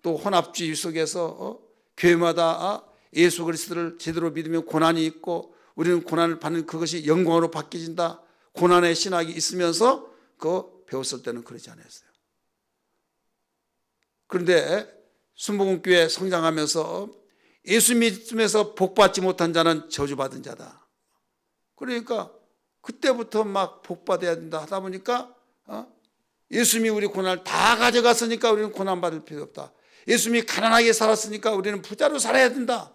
또 혼합주의 속에서 교회마다 예수 그리스도를 제대로 믿으면 고난이 있고 우리는 고난을 받는 그것이 영광으로 바뀌어진다. 고난의 신학이 있으면서 그거 배웠을 때는 그러지 않았어요. 그런데 순복음교회 성장하면서 예수 믿으면서 복받지 못한 자는 저주받은 자다. 그러니까 그때부터 막 복받아야 된다 하다 보니까 예수님이 우리 고난을 다 가져갔으니까 우리는 고난받을 필요 없다. 예수님이 가난하게 살았으니까 우리는 부자로 살아야 된다.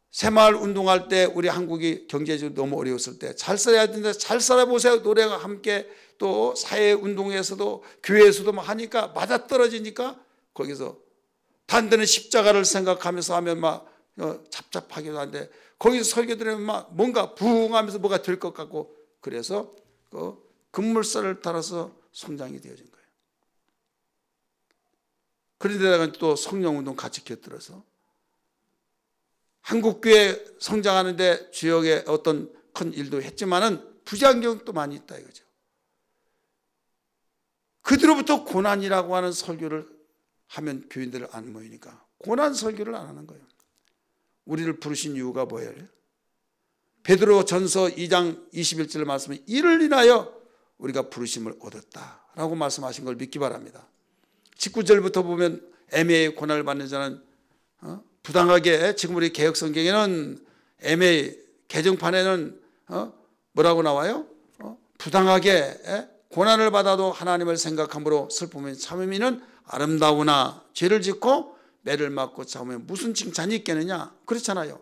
새마을 운동할 때 우리 한국이 경제적으로 너무 어려웠을 때 잘 살아야 된다. 잘 살아보세요. 노래가 함께 또 사회운동에서도 교회에서도 막 하니까 맞아떨어지니까 거기서 단단한 십자가를 생각하면서 하면 막 잡잡하기도 한데 거기서 설교 들으면 막 뭔가 부흥하면서 뭐가 될 것 같고 그래서 그 급물살을 따라서 성장이 되어진 거예요. 그런데다가 또 성령운동 같이 곁들여서 한국교회 성장하는데 지역에 어떤 큰 일도 했지만은 부작용도 많이 있다 이거죠. 그들로부터 고난이라고 하는 설교를 하면 교인들을 안 모이니까 고난 설교를 안 하는 거예요. 우리를 부르신 이유가 뭐예요? 베드로전서 2장 21절 말씀은 이를 인하여 우리가 부르심을 얻었다라고 말씀하신 걸 믿기 바랍니다. 19절부터 보면 애매히 고난을 받는 자는 부당하게 지금 우리 개혁성경에는 애매히 개정판에는 뭐라고 나와요? 부당하게 고난을 받아도 하나님을 생각함으로 슬픔에 참음이는 아름다우나 죄를 짓고 매를 맞고 참으면 무슨 칭찬이 있겠느냐 그렇잖아요.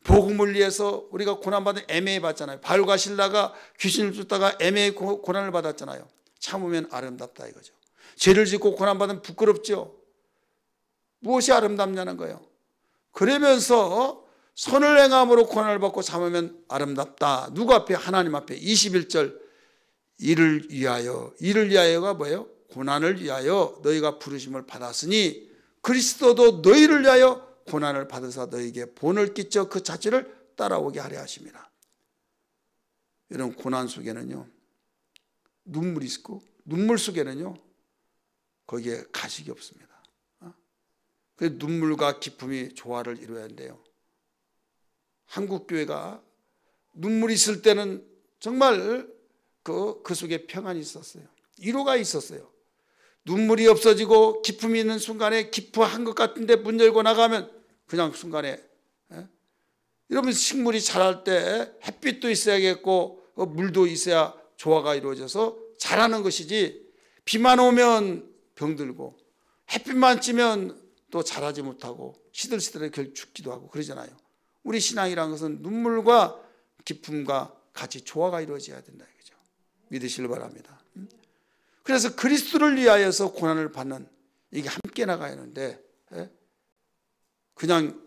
복음을 위해서 우리가 고난받은 애매히 받잖아요. 바울과 실라가 귀신을 쫓다가 애매히 고난을 받았잖아요. 참으면 아름답다 이거죠. 죄를 짓고 고난받으면 부끄럽죠. 무엇이 아름답냐는 거예요. 그러면서 선을 행함으로 고난을 받고 참으면 아름답다. 누구 앞에? 하나님 앞에. 21절 이를 위하여가 뭐예요? 고난을 위하여 너희가 부르심을 받았으니 그리스도도 너희를 위하여 고난을 받으사 너희에게 본을 끼쳐 그 자체를 따라오게 하려 하심이라. 이런 고난 속에는요 눈물이 있고 눈물 속에는요 거기에 가식이 없습니다. 그 눈물과 기쁨이 조화를 이루어야 한대요. 한국 교회가 눈물이 있을 때는 정말 그 속에 평안이 있었어요. 위로가 있었어요. 눈물이 없어지고 기쁨이 있는 순간에 기뻐한 것 같은데 문 열고 나가면 그냥 순간에 여러분 식물이 자랄 때 햇빛도 있어야겠고 물도 있어야 조화가 이루어져서 자라는 것이지 비만 오면 병들고 햇빛만 찌면 또 자라지 못하고 시들시들하게 결국 죽기도 하고 그러잖아요. 우리 신앙이라는 것은 눈물과 기쁨과 같이 조화가 이루어져야 된다 이거죠. 믿으시길 바랍니다. 그래서 그리스도를 위하여서 고난을 받는 이게 함께 나가야 하는데 그냥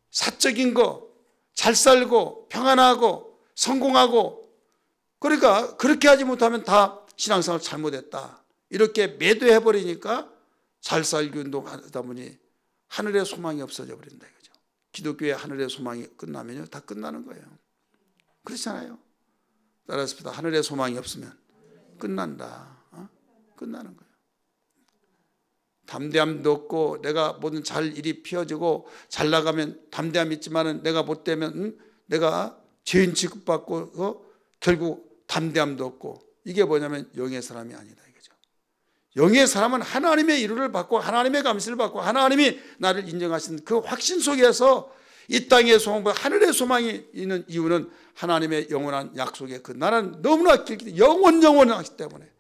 사적인 거 잘 살고 평안하고 성공하고 그러니까 그렇게 하지 못하면 다 신앙생활 잘못했다 이렇게 매도해버리니까 잘 살기 운동하다 보니 하늘의 소망이 없어져 버린다 이거죠. 기독교의 하늘의 소망이 끝나면요 다 끝나는 거예요. 그렇잖아요. 따라서 하늘의 소망이 없으면 끝난다. 끝나는 거예요. 담대함도 없고 내가 뭐든 잘 일이 피어지고 잘 나가면 담대함이 있지만은 내가 못되면 내가 죄인 취급받고 결국 담대함도 없고 이게 뭐냐면 영의 사람이 아니다 이거죠. 영의 사람은 하나님의 이루를 받고 하나님의 감시를 받고 하나님이 나를 인정하신 그 확신 속에서 이 땅의 소망보다 하늘의 소망이 있는 이유는 하나님의 영원한 약속의 그 나라는 너무나 길기 영원하기 때문에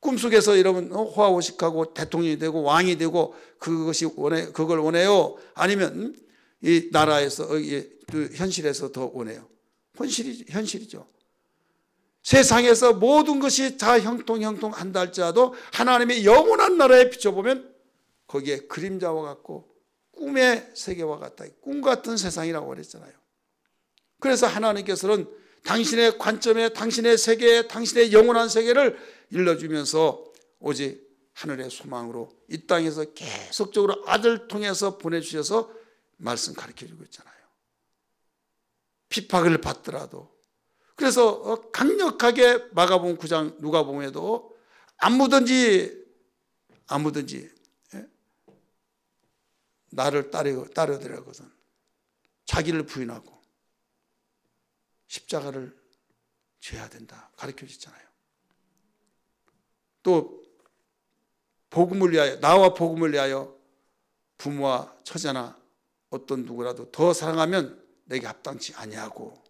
꿈속에서 여러분 호화호식하고 대통령이 되고 왕이 되고 그걸 원해요? 아니면 이 나라에서 현실에서 더 원해요? 현실이죠. 세상에서 모든 것이 다 형통한다 할지라도 하나님의 영원한 나라에 비춰보면 거기에 그림자와 같고 꿈의 세계와 같다. 꿈 같은 세상이라고 그랬잖아요. 그래서 하나님께서는 당신의 관점에, 당신의 세계에, 당신의 영원한 세계를 일러주면서 오직 하늘의 소망으로 이 땅에서 계속적으로 아들 통해서 보내주셔서 말씀 가르쳐주고 있잖아요. 핍박을 받더라도. 그래서 강력하게 마가복음 9장 누가복음에도 아무든지 나를 따르더라거든 자기를 부인하고 십자가를 져야 된다 가르쳐 주잖아요. 또 복음을 위하여, 나와 복음을 위하여 부모와 처자나 어떤 누구라도 더 사랑하면 내게 합당치 아니하고,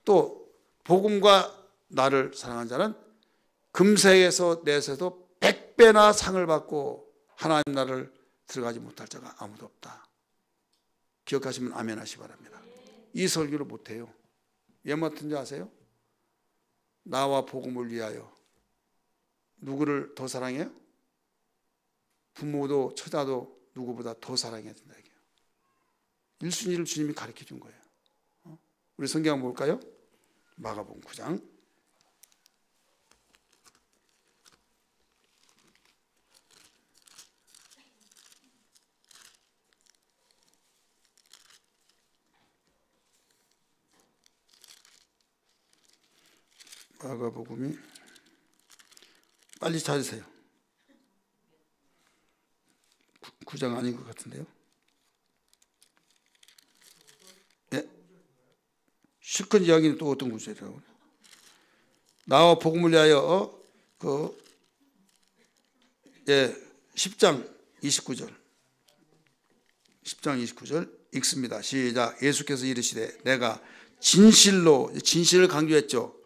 또 복음과 나를 사랑한 자는 금세에서 내세도 100배나 상을 받고 하나님 나라를 들어가지 못할 자가 아무도 없다. 기억하시면 아멘 하시 바랍니다. 이 설교를 못해요. 왜 못한지 아세요? 나와 복음을 위하여 누구를 더 사랑해요? 부모도 처자도 누구보다 더 사랑해야 된다. 1순위를 주님이 가르쳐 준 거예요. 우리 성경 한번 볼까요? 마가복음 9장. 마가복음이 빨리 찾으세요. 9장 아닌 것 같은데요. 예? 실컷 이야기는 또 어떤 구절이라고? 나와 복음을 위하여 10장 29절. 10장 29절 읽습니다. 시작. 예수께서 이르시되 내가 진실을 강조했죠.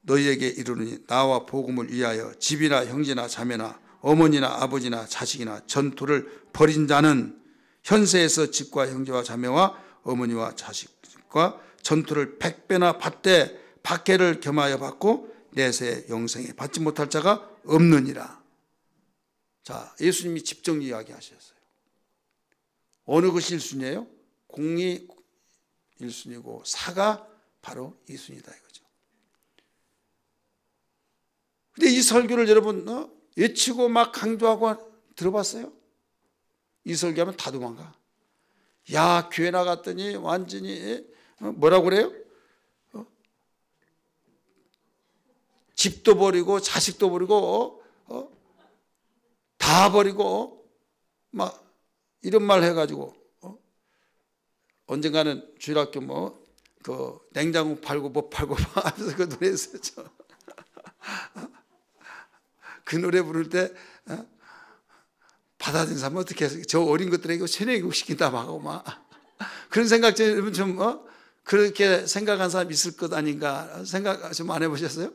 너희에게 이르노니 나와 복음을 위하여 집이나 형제나 자매나 어머니나 아버지나 자식이나 전토를 벌인 자는 현세에서 집과 형제와 자매와 어머니와 자식과 전토를 100배나 받되 박해를 겸하여 받고 내세 영생에 받지 못할 자가 없느니라. 자, 예수님이 집정 이야기하셨어요. 어느 것이 1순위예요? 공이 1순위고 사가 바로 2순위다 이거죠. 근데 이 설교를 여러분 외치고 막 강조하고 들어봤어요? 이 설교하면 다 도망가. 야, 교회 나갔더니 완전히 뭐라고 그래요? 집도 버리고 자식도 버리고 다 버리고 막 이런 말 해가지고 언젠가는 주일학교 그 냉장고 팔고 뭐 팔고 하면서 그 노래 했었죠. 그 노래 부를 때 받아들인 사람은 어떻게 해서 저 어린 것들에게 세뇌교육 시킨다 하고 막 그런 생각 좀 그렇게 생각한 사람 있을 것 아닌가 생각 좀 안 해보셨어요?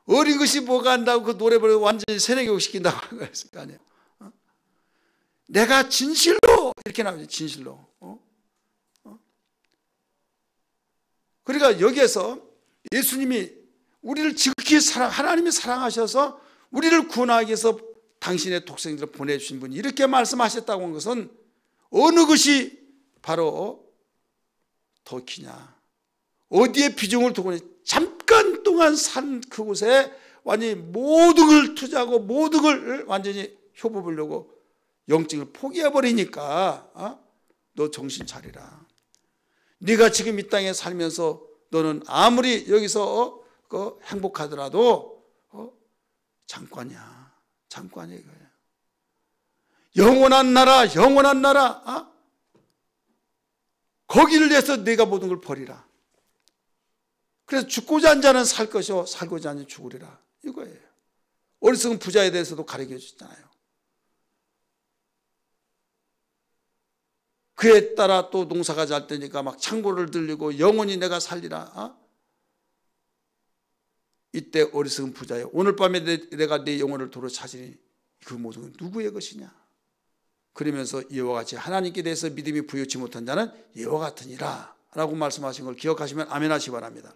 어린 것이 뭐가 한다고 그 노래 부르고 완전히 세뇌교육 시킨다고 했을 거 아니에요. 내가 진실로 이렇게 나오죠. 진실로. 그러니까 여기에서 예수님이 우리를 지극히 하나님이 사랑하셔서 우리를 구원하기 위해서 당신의 독생자를 보내주신 분이 이렇게 말씀하셨다고 하는 것은 어느 것이 바로 더 기냐, 어디에 비중을 두고 잠깐 동안 산 그곳에 완전히 모든 걸 투자하고 모든 걸 완전히 효법하려고 영적을 포기해버리니까 너 정신 차리라. 네가 지금 이 땅에 살면서 너는 아무리 여기서 행복하더라도 잠깐이야. 잠깐이야 이거야. 영원한 나라 거기를 위해서 네가 모든 걸 버리라. 그래서 죽고자 한 자는 살 것이요 살고자 하는 자는 죽으리라 이거예요. 어리석은 부자에 대해서도 가르쳐 주잖아요. 그에 따라 또 농사가 잘 되니까 막 창고를 들리고 영원히 내가 살리라. 이때 어리석은 부자여 오늘 밤에 내가 네 영혼을 도로 찾으니 그 모든 건 누구의 것이냐. 그러면서 이와 같이 하나님께 대해서 믿음이 부여치 못한 자는 이와 같으니라. 라고 말씀하신 걸 기억하시면 아멘 하시기 바랍니다.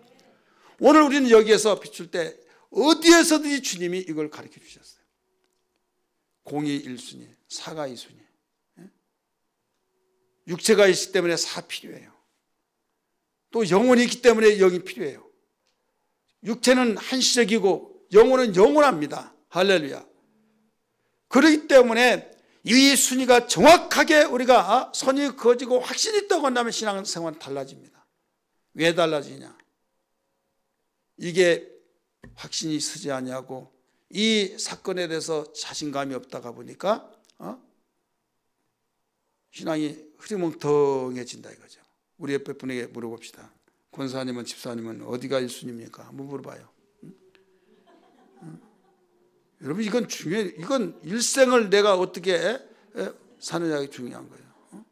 오늘 우리는 여기에서 비출 때 어디에서든지 주님이 이걸 가르쳐 주셨어요. 공의 1순위, 사가 2순위. 육체가 있기 때문에 사 필요해요. 또 영혼이 있기 때문에 영이 필요해요. 육체는 한시적이고 영혼은 영원합니다. 할렐루야. 그렇기 때문에 이 순위가 정확하게 우리가 선이 그어지고 확신이 있다고 한다면 신앙생활은 달라집니다. 왜 달라지냐? 이게 확신이 서지 아니하고 이 사건에 대해서 자신감이 없다가 보니까 신앙이 흐리멍텅해진다 이거죠. 우리 옆에 분에게 물어봅시다. 권사님은 집사님은 어디가 1순위입니까? 한번 물어봐요. 여러분 이건 중요해요. 이건 일생을 내가 어떻게 사느냐가 중요한 거예요.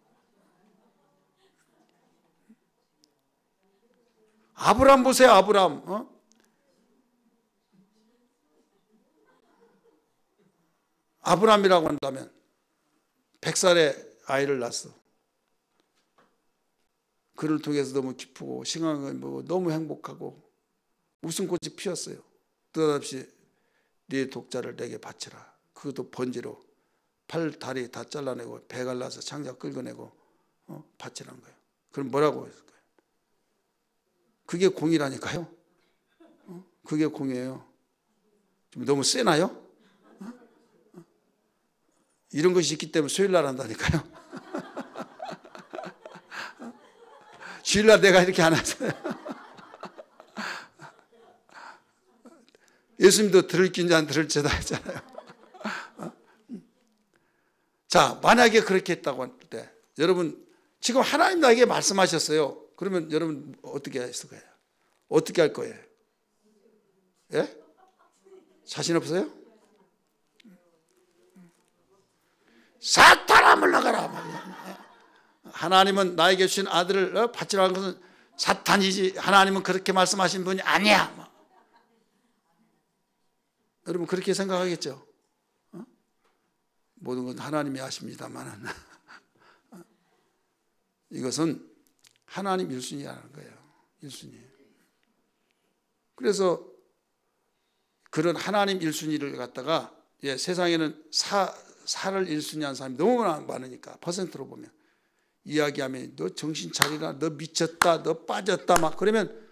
아브람 보세요. 아브람. 아브람이라고 한다면 100살에 아이를 낳았어. 그를 통해서 너무 기쁘고 시간을 너무 행복하고 웃음꽃이 피었어요. 뜻없이 네 독자를 내게 바치라. 그것도 번제로 팔 다리 다 잘라내고 배 갈라서 창자 긁어내고 바치라는 거예요. 그럼 뭐라고 했을까요? 그게 공이라니까요. 그게 공이에요. 좀 너무 세나요? 이런 것이 있기 때문에 수요일날 한다니까요. 주일날 내가 이렇게 안 하잖아요. 예수님도 들을 낀지 안 들을 죄다 했잖아요. 자, 만약에 그렇게 했다고 할 때 여러분 지금 하나님 나에게 말씀하셨어요. 그러면 여러분 어떻게 했을 거예요? 어떻게 할 거예요? 예? 자신 없어요? 사탄아 물러가라. 하나님은 나에게 주신 아들을 바치라는 것은 사탄이지 하나님은 그렇게 말씀하신 분이 아니야. 여러분 그렇게 생각하겠죠? 모든 건 하나님이 아십니다만 이것은 하나님 1순위라는 거예요. 1순위. 그래서 그런 하나님 1순위를 갖다가 세상에는 사를 1순위한 사람이 너무 많으니까 퍼센트로 보면 이야기하면 너 정신 차리라, 너 미쳤다, 너 빠졌다 막 그러면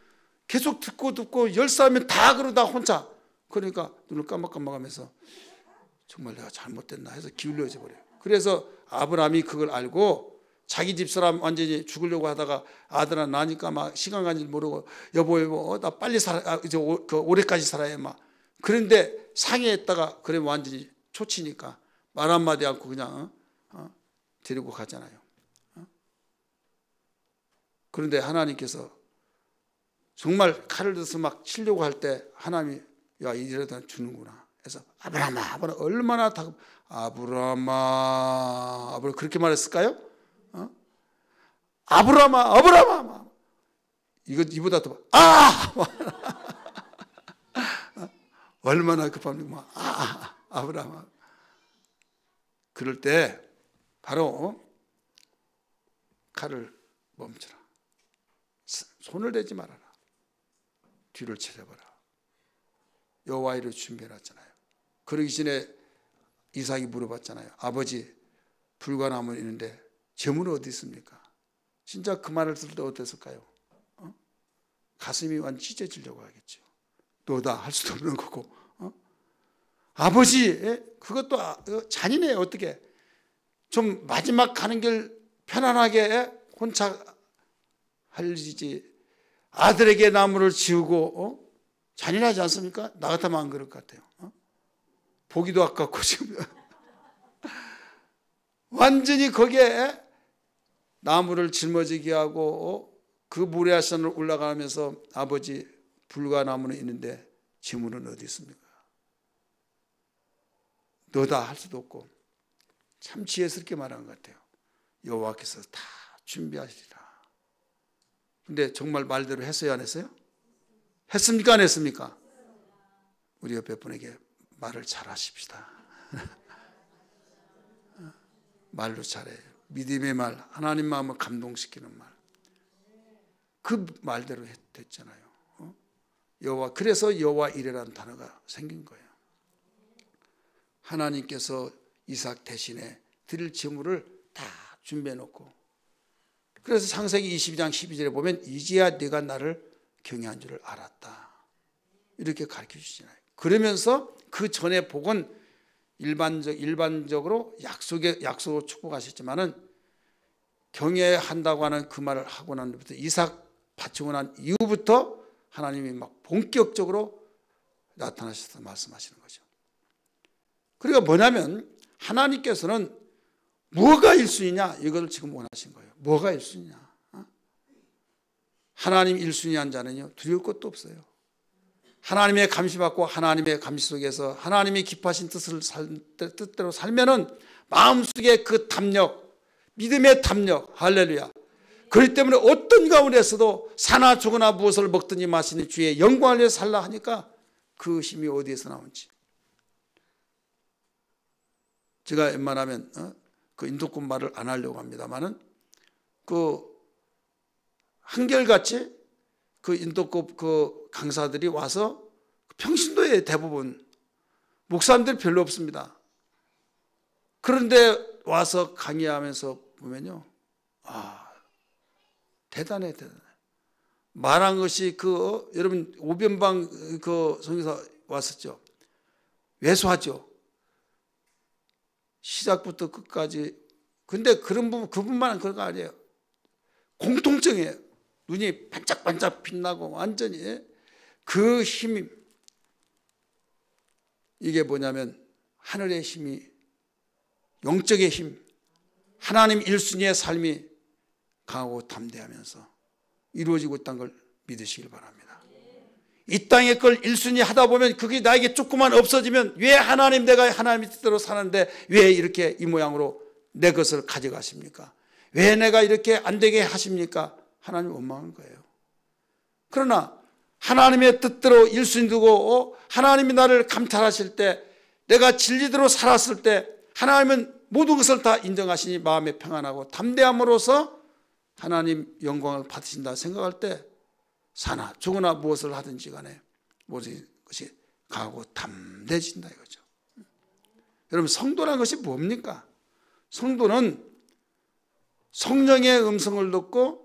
계속 듣고 열사하면 다 그러다 혼자 그러니까 눈을 깜빡깜빡하면서 정말 내가 잘못됐나 해서 기울여져 버려요. 그래서 아브라함이 그걸 알고 자기 집사람 완전히 죽으려고 하다가 아들 하나 나니까 막 시간 가는 줄 모르고 여보 나 빨리 살아 이제 올해까지 살아야 막 그런데 상해했다가 그래 완전히 초치니까 말 한마디 않고 그냥 데리고 가잖아요. 그런데 하나님께서 정말 칼을 들어서 막 치려고 할 때 하나님이 야 이러다 죽는구나 해서 아브라함아 얼마나 아브라함아 그렇게 말했을까요? 아브라함아 이보다 더 얼마나 급합니까? 아브라함아 그럴 때 바로 칼을 멈춰라. 손을 대지 말아라. 뒤를 쳐져봐라. 여호와의 일을 준비해놨잖아요. 그러기 전에 이삭이 물어봤잖아요. 아버지 불가나무 있는데 재물은 어디 있습니까? 진짜 그 말을 들을 때 어땠을까요? 가슴이 완전 찢어지려고 하겠죠. 너다 할 수도 없는 거고 아버지 그것도 잔인해요. 어떻게 좀 마지막 가는 길 편안하게 혼자 할지 아들에게 나무를 지우고 잔인하지 않습니까? 나 같으면 안 그럴 것 같아요. 보기도 아깝고 지금 완전히 거기에 나무를 짊어지게 하고 그 모리아산을 올라가면서 아버지 불과 나무는 있는데 재물은 어디 있습니까? 너다 할 수도 없고 참 지혜스럽게 말한 것 같아요. 여호와께서 다 준비하시리라. 근데 정말 말대로 했어요 안 했어요? 했습니까 안 했습니까? 우리 옆에 분에게 말을 잘하십시다. 말로 잘해요. 믿음의 말, 하나님 마음을 감동시키는 말. 그 말대로 됐잖아요. 여호와, 그래서 여호와 이레라는 단어가 생긴 거예요. 하나님께서 이삭 대신에 드릴 제물을 다 준비해 놓고, 그래서 창세기 22장 12절에 보면 이제야 네가 나를 경외한 줄을 알았다, 이렇게 가르쳐 주시잖아요. 그러면서 그 전에 복은 일반적으로 약속으로 축복하셨지만은 경외한다고 하는 그 말을 하고 난 뒤부터, 이삭 바치고 난 이후부터 하나님이 막 본격적으로 나타나셔서 말씀하시는 거죠. 그러니까 뭐냐면 하나님께서는 뭐가 1순위냐, 이걸 지금 원하신 거예요. 뭐가 1순위냐. 하나님 1순위한 자는요 두려울 것도 없어요. 하나님의 감시받고 하나님의 감시 속에서 하나님이 기뻐하신 뜻대로 살면은 마음속에 그 담력, 믿음의 담력, 할렐루야. 그렇기 때문에 어떤 가운데서도 사나 죽으나 무엇을 먹든지 마시는 주의 영광을 위해 살라 하니까 그 힘이 어디에서 나온지. 제가 웬만하면 그 인도권 말을 안 하려고 합니다만은 그 한결같이 그 인도급 그 강사들이 와서 평신도에 대부분 목사님들 별로 없습니다. 그런데 와서 강의하면서 보면요, 대단해. 말한 것이 그 여러분 오변방 그 성에서 왔었죠. 왜소하죠. 시작부터 끝까지. 근데 그런 부분, 그분만 그런 거 아니에요. 공통점이에요. 눈이 반짝반짝 빛나고 완전히 그 힘이, 이게 뭐냐면 하늘의 힘이, 영적의 힘, 하나님 1순위의 삶이 강하고 담대하면서 이루어지고 있다는 걸 믿으시길 바랍니다. 이 땅의 걸 1순위 하다 보면 그게 나에게 조금만 없어지면 왜 하나님, 내가 하나님의 뜻대로 사는데 왜 이렇게 이 모양으로 내 것을 가져가십니까? 왜 내가 이렇게 안 되게 하십니까? 하나님 원망한 거예요. 그러나 하나님의 뜻대로 1순위 두고 하나님이 나를 감찰하실 때, 내가 진리대로 살았을 때 하나님은 모든 것을 다 인정하시니 마음에 평안하고 담대함으로써 하나님 영광을 받으신다 생각할 때 사나 죽으나 무엇을 하든지 간에 모든 것이 강하고 담대해진다 이거죠. 여러분, 성도라는 것이 뭡니까? 성도는 성령의 음성을 듣고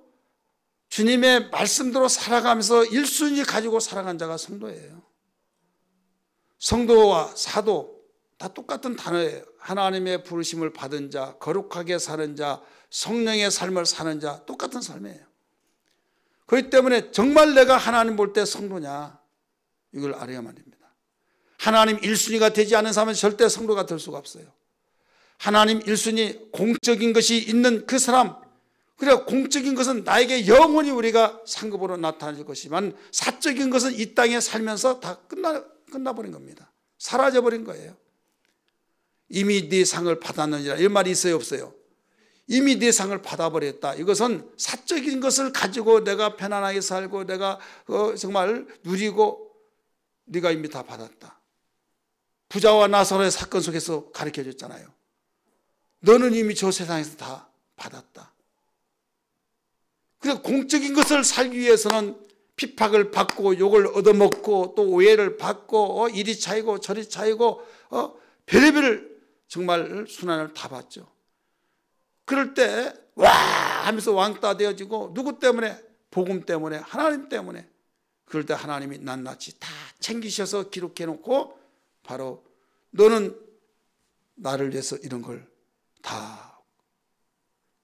주님의 말씀대로 살아가면서 1순위 가지고 살아간 자가 성도예요. 성도와 사도 다 똑같은 단어예요. 하나님의 부르심을 받은 자, 거룩하게 사는 자, 성령의 삶을 사는 자, 똑같은 삶이에요. 그렇기 때문에 정말 내가 하나님 볼 때 성도냐, 이걸 알아야만 됩니다. 하나님 1순위가 되지 않은 사람은 절대 성도가 될 수가 없어요. 하나님 1순위 공적인 것이 있는 그 사람, 그래, 공적인 것은 나에게 영원히 우리가 상급으로 나타날 것이지만 사적인 것은 이 땅에 살면서 다 끝나버린 겁니다. 사라져버린 거예요. 이미 네 상을 받았느니라, 이 말이 있어요, 없어요? 이미 네 상을 받아버렸다. 이것은 사적인 것을 가지고 내가 편안하게 살고 내가 정말 누리고, 네가 이미 다 받았다. 부자와 나사로의 사건 속에서 가르쳐줬잖아요. 너는 이미 저 세상에서 다 받았다. 그래서 공적인 것을 살기 위해서는 핍박을 받고 욕을 얻어먹고 또 오해를 받고 이리 차이고 저리 차이고 별의별 정말 순환을 다 받죠. 그럴 때 와 하면서 왕따 되어지고, 누구 때문에? 복음 때문에, 하나님 때문에. 그럴 때 하나님이 낱낱이 다 챙기셔서 기록해 놓고, 바로 너는 나를 위해서 이런 걸 다,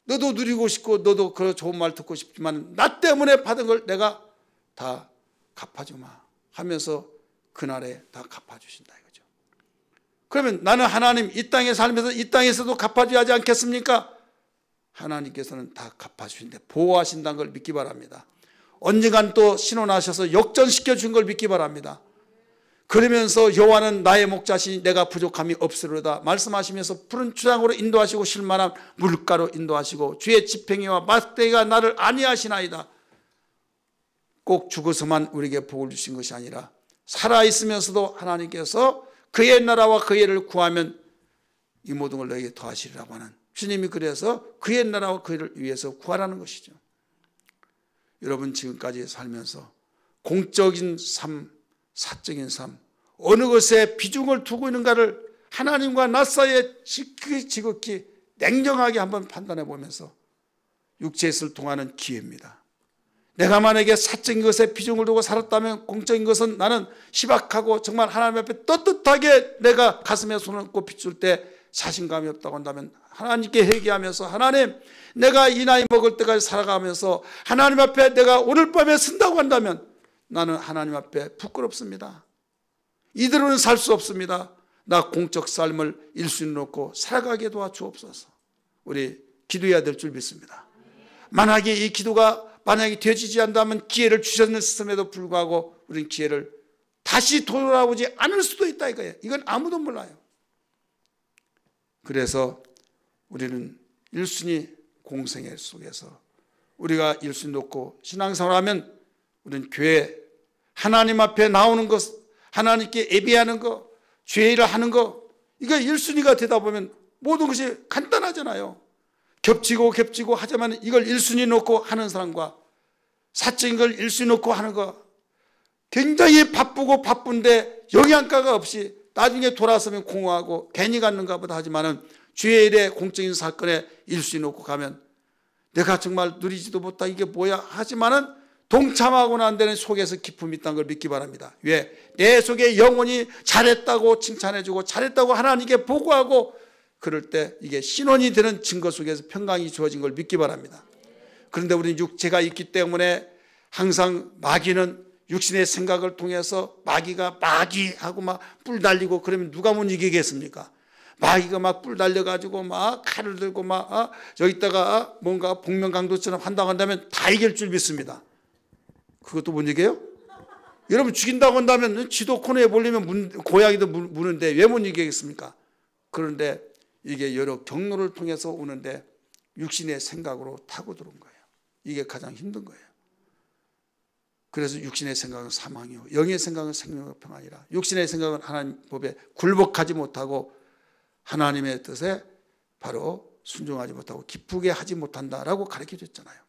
너도 누리고 싶고 너도 그 좋은 말 듣고 싶지만 나 때문에 받은 걸 내가 다 갚아주마 하면서 그날에 다 갚아주신다 이거죠. 그러면 나는 하나님 이 땅에 살면서 이 땅에서도 갚아줘야 하지 않겠습니까? 하나님께서는 다 갚아주신데 보호하신다는 걸 믿기 바랍니다. 언젠간 또 신원하셔서 역전시켜 준 걸 믿기 바랍니다. 그러면서 여호와는 나의 목자시니 내가 부족함이 없으리로다 말씀하시면서 푸른 초장으로 인도하시고 쉴만한 물가로 인도하시고 주의 지팡이와 막대기가 나를 안위하시나이다. 꼭 죽어서만 우리에게 복을 주신 것이 아니라 살아있으면서도 하나님께서 그의 나라와 그의 일을 구하면 이 모든 걸 너에게 더하시리라고 하는, 주님이 그래서 그의 나라와 그의 일을 위해서 구하라는 것이죠. 여러분 지금까지 살면서 공적인 삶, 사적인 삶, 어느 것에 비중을 두고 있는가를 하나님과 나 사이에 지극히 냉정하게 한번 판단해 보면서 육체의 것을 통하는 기회입니다. 내가 만약에 사적인 것에 비중을 두고 살았다면 공적인 것은 나는 희박하고 정말 하나님 앞에 떳떳하게 내가 가슴에 손을 얹고 비출 때 자신감이 없다고 한다면 하나님께 회개하면서 하나님 내가 이 나이 먹을 때까지 살아가면서 하나님 앞에 내가 오늘 밤에 쓴다고 한다면 나는 하나님 앞에 부끄럽습니다. 이대로는 살 수 없습니다. 나 공적 삶을 일순위 놓고 살아가게 도와주옵소서. 우리 기도해야 될 줄 믿습니다. 만약에 이 기도가 만약에 되어지지 않는다면 기회를 주셨음에도 불구하고 우리는 기회를 다시 돌아오지 않을 수도 있다 이거예요. 이건 아무도 몰라요. 그래서 우리는 일순위 공생애 속에서 우리가 일순위 놓고 신앙생활하면 우리는 교회 하나님 앞에 나오는 것, 하나님께 예배하는 것, 죄를 하는 것, 이거 일순위가 되다 보면 모든 것이 간단하잖아요. 겹치고 하지만 이걸 일순위 놓고 하는 사람과 사적인 걸 일순위 놓고 하는 거 굉장히 바쁜데 영양가가 없이 나중에 돌아서면 공허하고 괜히 갔는가 보다 하지만은 주의 일에 공적인 사건에 일순위 놓고 가면 내가 정말 누리지도 못하 이게 뭐야 하지만은 동참하고 난 데는 속에서 기쁨이 있다는 걸 믿기 바랍니다. 왜? 내 속에 영혼이 잘했다고 칭찬해주고 잘했다고 하나님께 보고하고 그럴 때 이게 신원이 되는 증거 속에서 평강이 주어진 걸 믿기 바랍니다. 그런데 우리는 육체가 있기 때문에 항상 마귀는 육신의 생각을 통해서 마귀가 마귀하고 막 뿔 달리고 그러면 누가 못 이기겠습니까? 마귀가 막 뿔 달려가지고 막 칼을 들고 막 여기다가 뭔가 복면강도처럼 한다고 한다면 다 이길 줄 믿습니다. 그것도 못 이겨요? 여러분 죽인다고 한다면 지도 코너에 몰리면 고양이도 무는데 왜 못 이기겠습니까? 그런데 이게 여러 경로를 통해서 오는데 육신의 생각으로 타고 들어온 거예요. 이게 가장 힘든 거예요. 그래서 육신의 생각은 사망이요 영의 생각은 생명과 평안이라. 육신의 생각은 하나님 법에 굴복하지 못하고 하나님의 뜻에 바로 순종하지 못하고 기쁘게 하지 못한다라고 가르쳐 줬잖아요.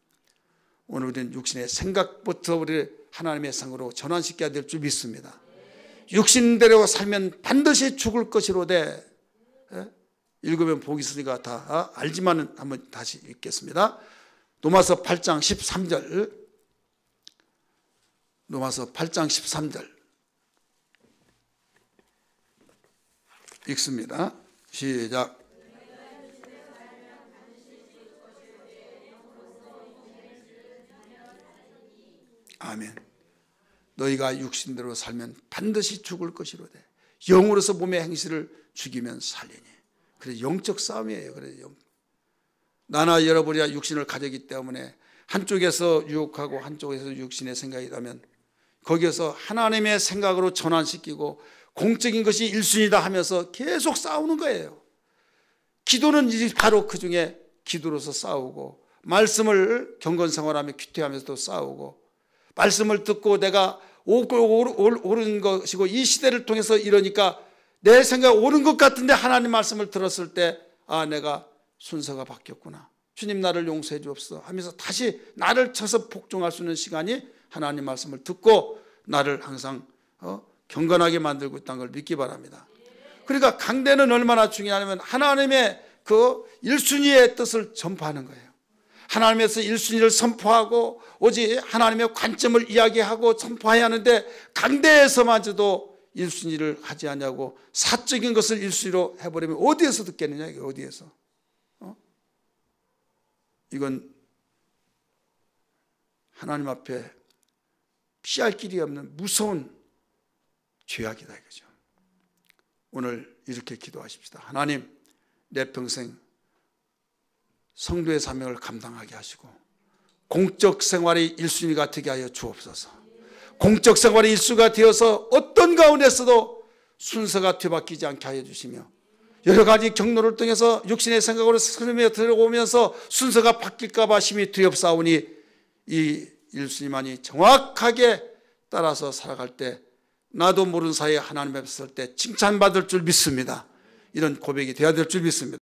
오늘 우리는 육신의 생각부터 우리를 하나님의 생각으로 전환시켜야 될 줄 믿습니다. 육신대로 살면 반드시 죽을 것이로되, 읽으면 복이 있으니까 다 알지만은 한번 다시 읽겠습니다. 로마서 8장 13절, 로마서 8장 13절 읽습니다. 시작. 아멘. 너희가 육신대로 살면 반드시 죽을 것이로되 영으로서 몸의 행실을 죽이면 살리니. 그래서 영적 싸움이에요. 그래서 나나 여러분이 육신을 가졌기 때문에 한쪽에서 유혹하고 한쪽에서 육신의 생각이라면 거기에서 하나님의 생각으로 전환시키고 공적인 것이 1순위다 하면서 계속 싸우는 거예요. 기도는 바로 그 중에 기도로서 싸우고 말씀을 경건생활하며 큐티하면서도 싸우고 말씀을 듣고 내가 옳은 것이고 이 시대를 통해서 이러니까 내 생각 옳은 것 같은데 하나님 말씀을 들었을 때 내가 순서가 바뀌었구나. 주님 나를 용서해 주옵소서 하면서 다시 나를 쳐서 복종할 수 있는 시간이 하나님 말씀을 듣고 나를 항상 경건하게 만들고 있다는 걸 믿기 바랍니다. 그러니까 강대는 얼마나 중요하냐면 하나님의 그 1순위의 뜻을 전파하는 거예요. 하나님에서 1순위를 선포하고 오직 하나님의 관점을 이야기하고 선포해야 하는데 강대에서마저도 1순위를 하지 않냐고 사적인 것을 1순위로 해버리면 어디에서 듣겠느냐 이게 어디에서. 이건 하나님 앞에 피할 길이 없는 무서운 죄악이다 이거죠. 오늘 이렇게 기도하십시다. 하나님 내 평생 성도의 사명을 감당하게 하시고 공적 생활이 1순위가 되게 하여 주옵소서. 공적 생활이 1순위가 되어서 어떤 가운데서도 순서가 뒤바뀌지 않게 하여 주시며 여러 가지 경로를 통해서 육신의 생각으로 스며 들어오면서 순서가 바뀔까 봐 심히 두렵사오니 이 1순위만이 정확하게 따라서 살아갈 때 나도 모르는 사이에 하나님 앞에 설 때 칭찬받을 줄 믿습니다. 이런 고백이 되어야 될 줄 믿습니다.